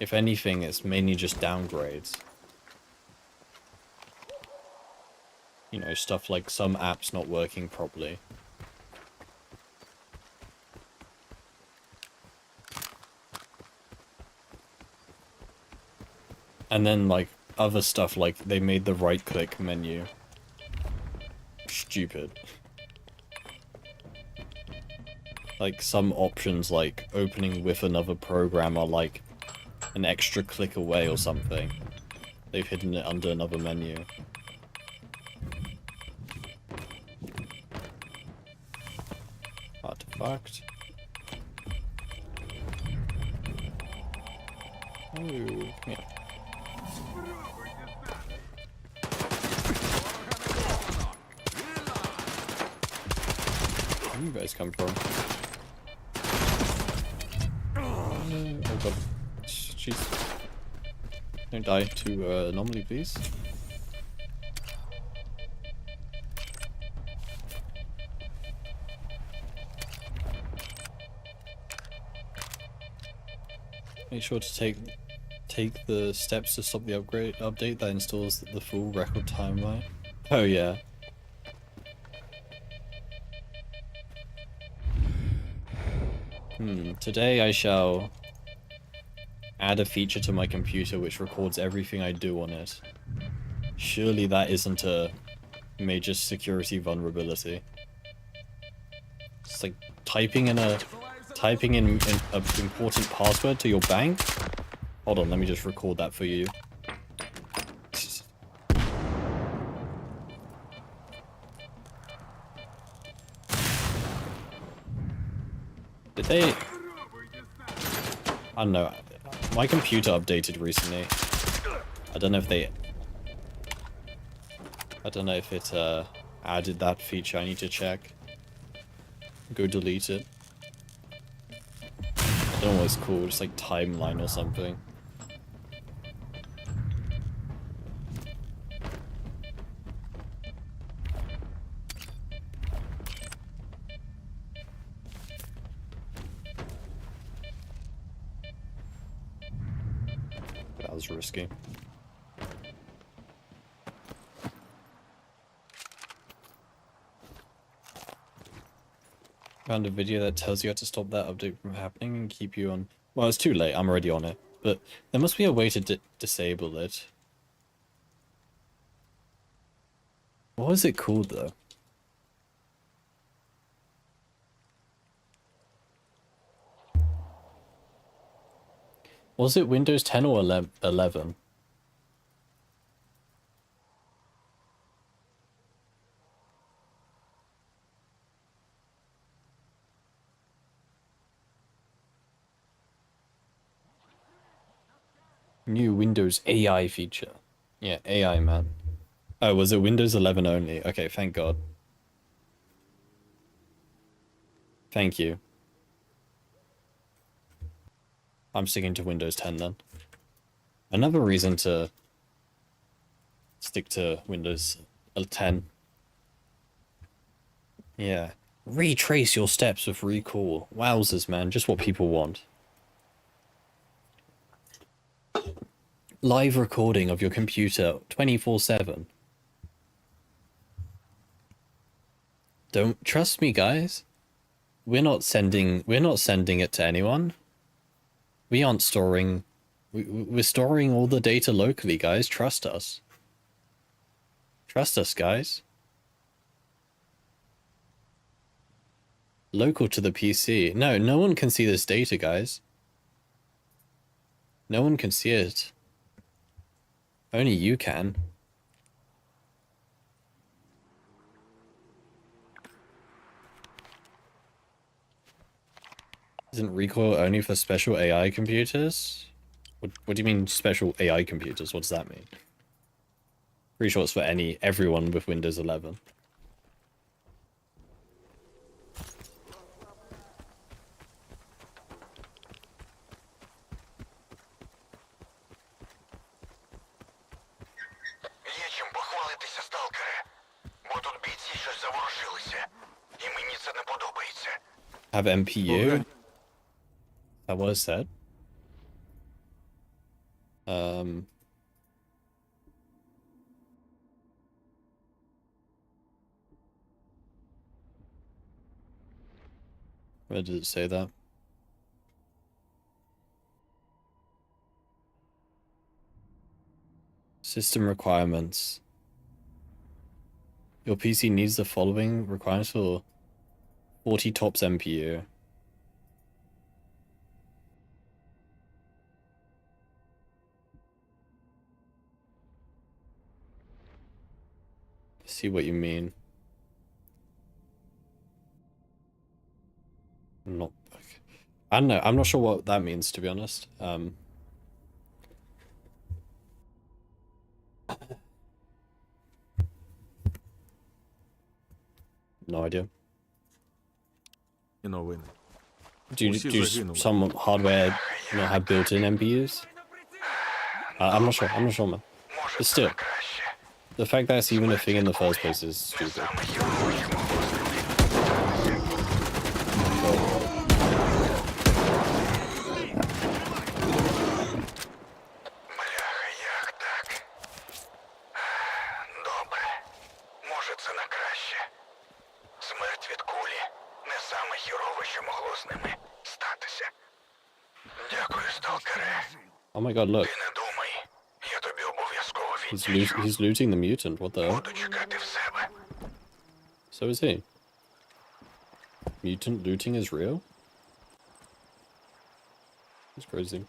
If anything, it's mainly just downgrades. You know, stuff like some apps not working properly. And then, like, other stuff, like, they made the right-click menu stupid. Like, some options, like, opening with another program are, like, an extra click away or something. They've hidden it under another menu. Artifact. Oh, yeah. Where you guys come from? Oh god. Jeez. Don't die too normally, please. Make sure to take the steps to stop the update that installs the full record timeline. Oh yeah. Today I shall add a feature to my computer which records everything I do on it. Surely that isn't a major security vulnerability. It's like typing in an important password to your bank. Hold on, let me just record that for you. Did they? I don't know. My computer updated recently. I don't know if they... I don't know if it added that feature. I need to check. Go delete it. I don't know what it's called. Just like timeline or something. That was risky. Found a video that tells you how to stop that update from happening and keep you on... Well, it's too late. I'm already on it. But there must be a way to disable it. What was it called, though? Was it Windows 10 or 11? New Windows AI feature. Yeah, AI, man. Oh, was it Windows 11 only? Okay, thank God. Thank you. I'm sticking to Windows 10 then. Another reason to stick to Windows 10. Yeah. Retrace your steps with recall. Wowzers, man. Just what people want. Live recording of your computer 24/7. Don't trust me, guys. We're not sending it to anyone. We aren't storing... We're storing all the data locally, guys. Trust us. Trust us, guys. Local to the PC. No, no one can see this data, guys. No one can see it. Only you can. Isn't recoil only for special AI computers? What do you mean special AI computers? What does that mean? Pretty sure it's for everyone with Windows 11. Є чим похвалитися, сталкере. Бо тут бійці щось заворожилися. І мені це не подобається. Have MPU? Is that what it said? Where did it say that? System requirements. Your PC needs the following requirements for 40 TOPS MPU. See what you mean. Not... I don't know. I'm not sure what that means, to be honest. No idea. новини. Do some hardware not have built-in MPUs? I'm not sure. I'm not sure, man. Може, But це still, на краще. the fact that it's even a thing in the first place is Не stupid. саме гірко, що могло з ними. Бляха, як так? Добре. Може, це на краще. Смерть від кулі не саме хірове, що могло з ними статися. Дякую, сталкере. Oh my god, look. Ти не думай. Я тобі обов'язково He's looting the mutant. What the hell? Буду чекати в себе. So is he. Mutant looting is real? It's crazy.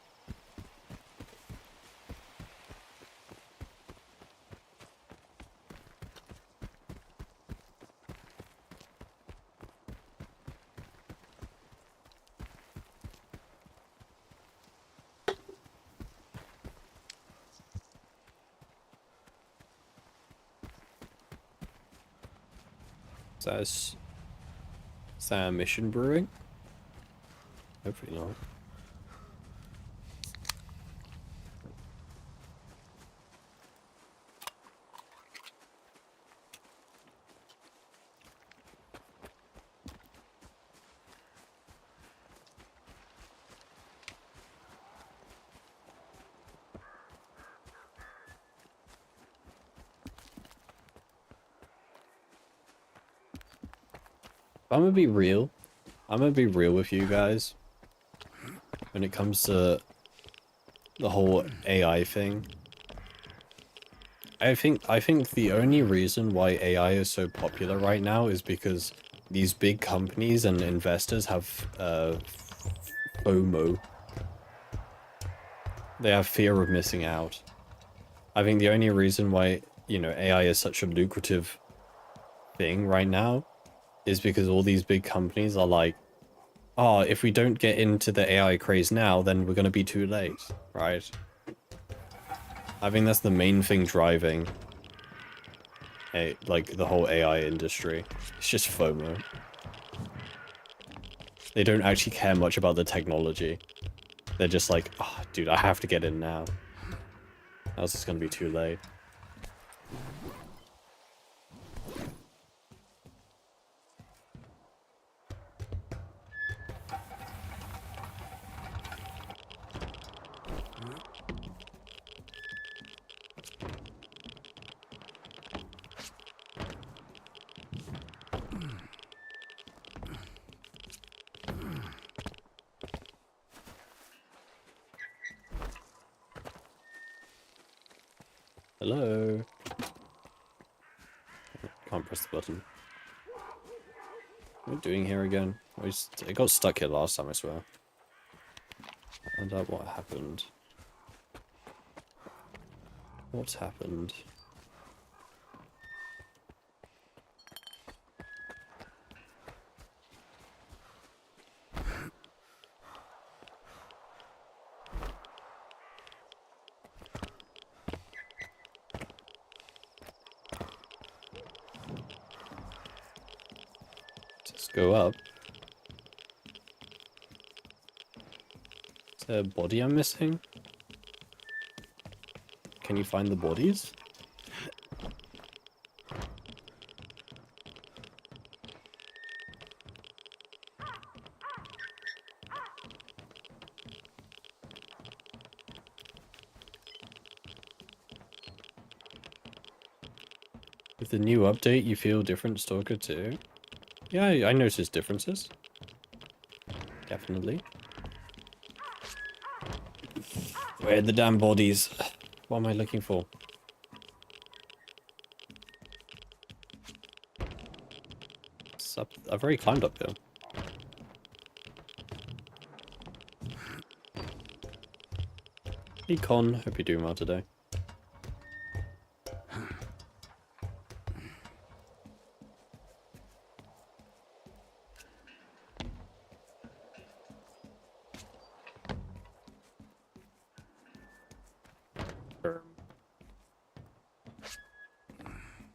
Is that a mission brewing? Hopefully not. I'm gonna be real. I'm gonna be real with you guys. When it comes to the whole AI thing. I think the only reason why AI is so popular right now is because these big companies and investors have FOMO. They have fear of missing out. I think the only reason why, you know, AI is such a lucrative thing right now is because all these big companies are like, oh, if we don't get into the AI craze now, then we're going to be too late, right? I think that's the main thing driving like the whole AI industry. It's just FOMO. They don't actually care much about the technology. They're just like, oh, dude, I have to get in now. Else it's going to be too late. Hello? Can't press the button. What are we doing here again? It got stuck here last time, I swear. Find out what happened. What's happened? Let's go up. Is there a body I'm missing? Can you find the bodies? With the new update, you feel different, Stalker 2? Yeah, I noticed differences. Definitely. Where are the damn bodies? What am I looking for? I've already climbed up here. Hey Con, hope you're doing well today.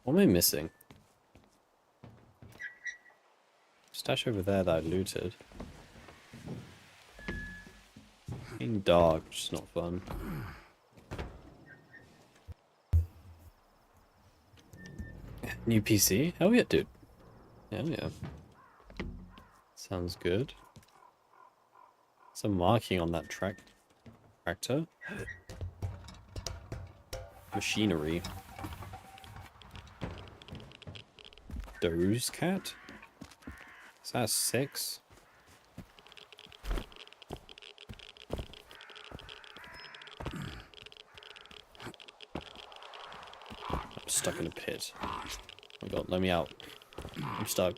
What am I missing? Just stash over there that I looted. Being dark, which is not fun. New PC? Hell yeah, dude. Hell yeah. Sounds good. Some marking on that tractor. Machinery. Doze cat? Is that 6? I'm stuck in a pit. Oh my god, let me out. I'm stuck.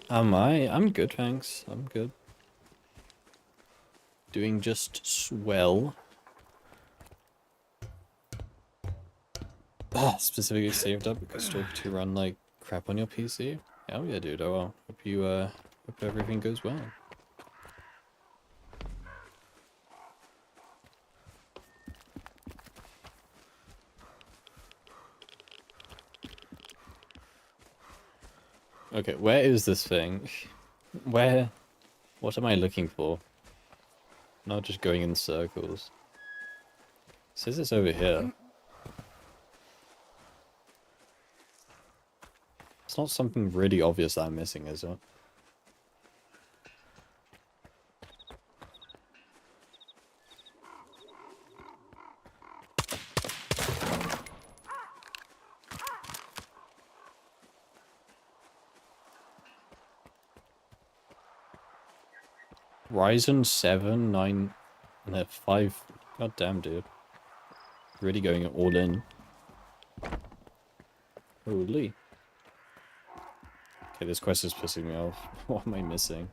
Am I? I'm good, thanks. I'm good. Doing just swell. Specifically saved up because still to run like crap on your PC. Hell yeah, dude. Oh well. Hope everything goes well. Okay, where is this thing? Where? What am I looking for? Not just going in circles. It says it's over here. It's not something really obvious that I'm missing, is it? Ryzen 7, 9, and 5. God damn, dude. Really going all in. Holy. Okay, this quest is pissing me off. What am I missing?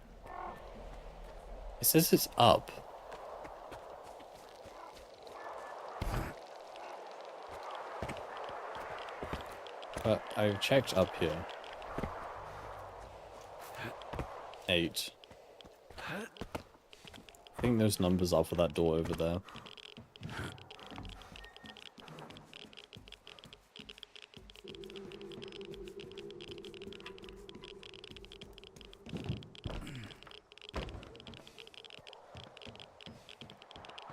It says it's up. But I've checked up here. 8. I think those numbers are for that door over there.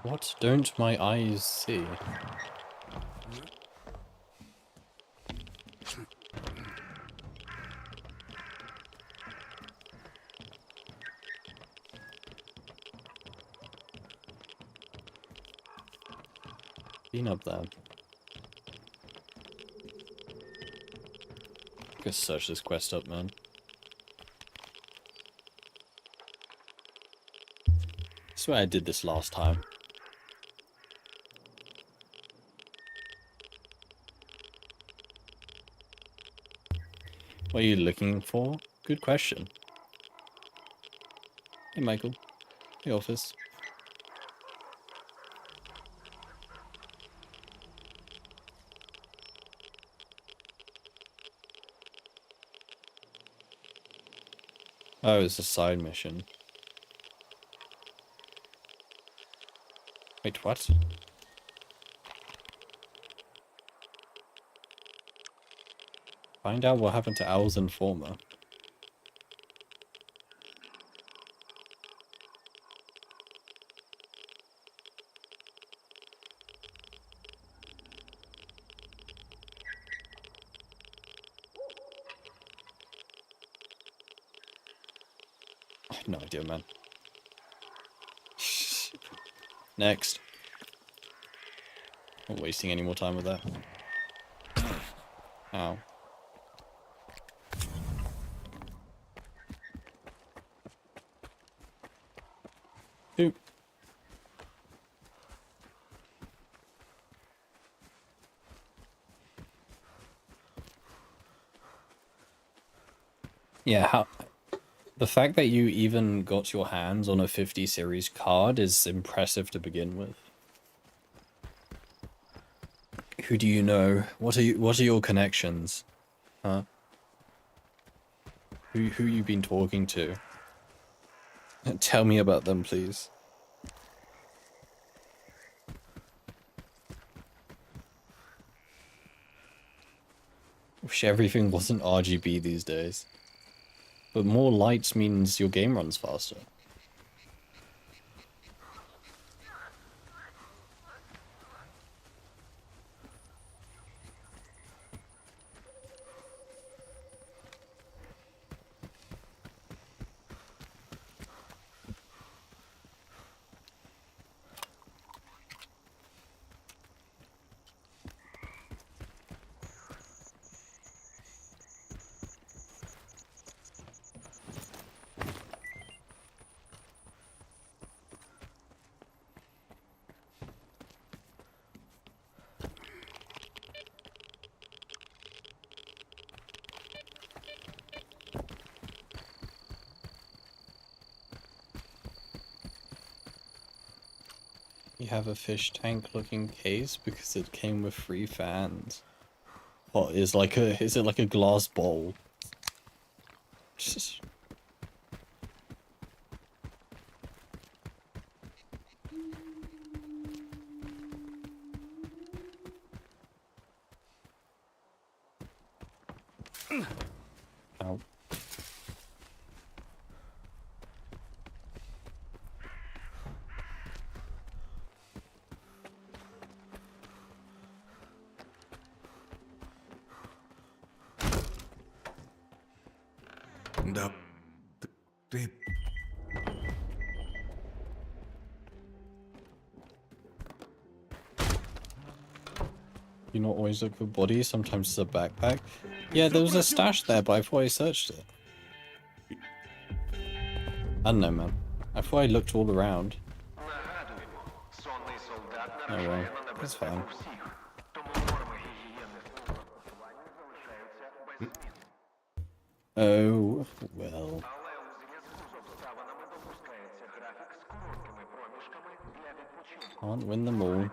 What don't my eyes see? Been up there. Go search this quest up, man. I swear I did this last time. What are you looking for? Good question. Hey, Michael. Hey, office. Oh, it's a side mission. Wait, what? Find out what happened to Owl's informer. I have no idea, man. Next. Not wasting any more time with that. Ow. Oop. Yeah, how... The fact that you even got your hands on a 50 series card is impressive to begin with. Who do you know? What are your connections? Huh? Who you been talking to? Tell me about them, please. Wish everything wasn't RGB these days. But more lights means your game runs faster. You have a fish tank looking case because it came with 3 fans. What is is it like a glass bowl? Ow. Да. Ти. You not always look for bodies, sometimes it's a backpack. Yeah, there was a stash there, but I thought I searched it. I don't know, man. I thought I looked all around. Oh well, that's fine. Oh, well. Can't win them all.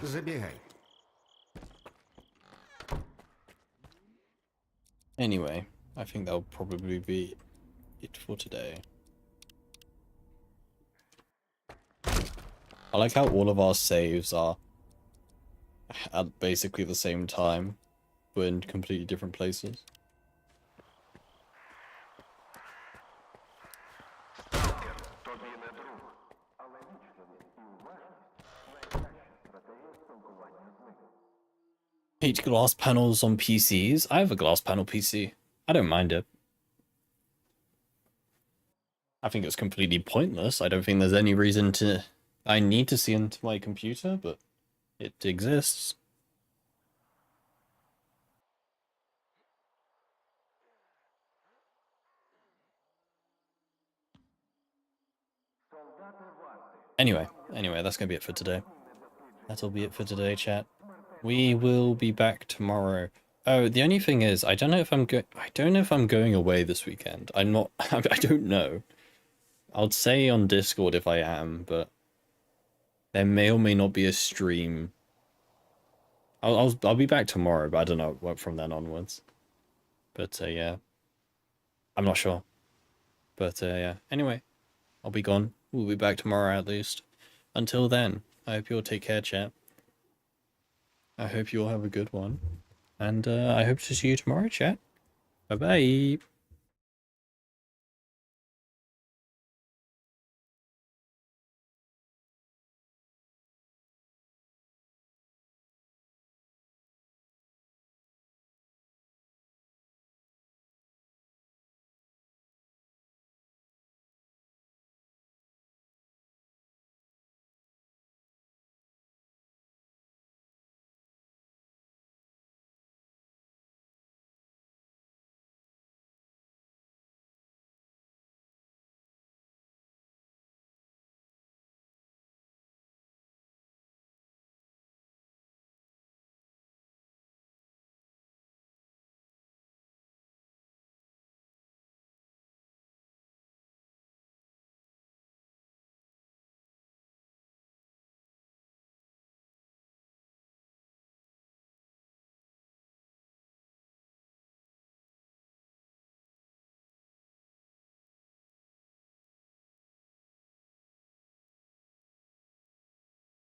Забігай. Anyway, I think that'll probably be it for today. I like how all of our saves are at basically the same time, but in completely different places. Hate glass panels on PCs. I have a glass panel PC. I don't mind it. I think it's completely pointless. I don't think there's any reason to... I need to see into my computer, but it exists. Anyway, that's gonna be it for today. That'll be it for today, chat. We will be back tomorrow. Oh, the only thing is, I don't know if I'm going away this weekend. I'm not. I don't know. I'd say on Discord if I am, but there may or may not be a stream. I'll be back tomorrow, but I don't know what from then onwards. But yeah, I'm not sure. But yeah. Anyway, I'll be gone. We'll be back tomorrow at least. Until then, I hope you all take care, chat. I hope you all have a good one. And I hope to see you tomorrow, chat. Bye-bye.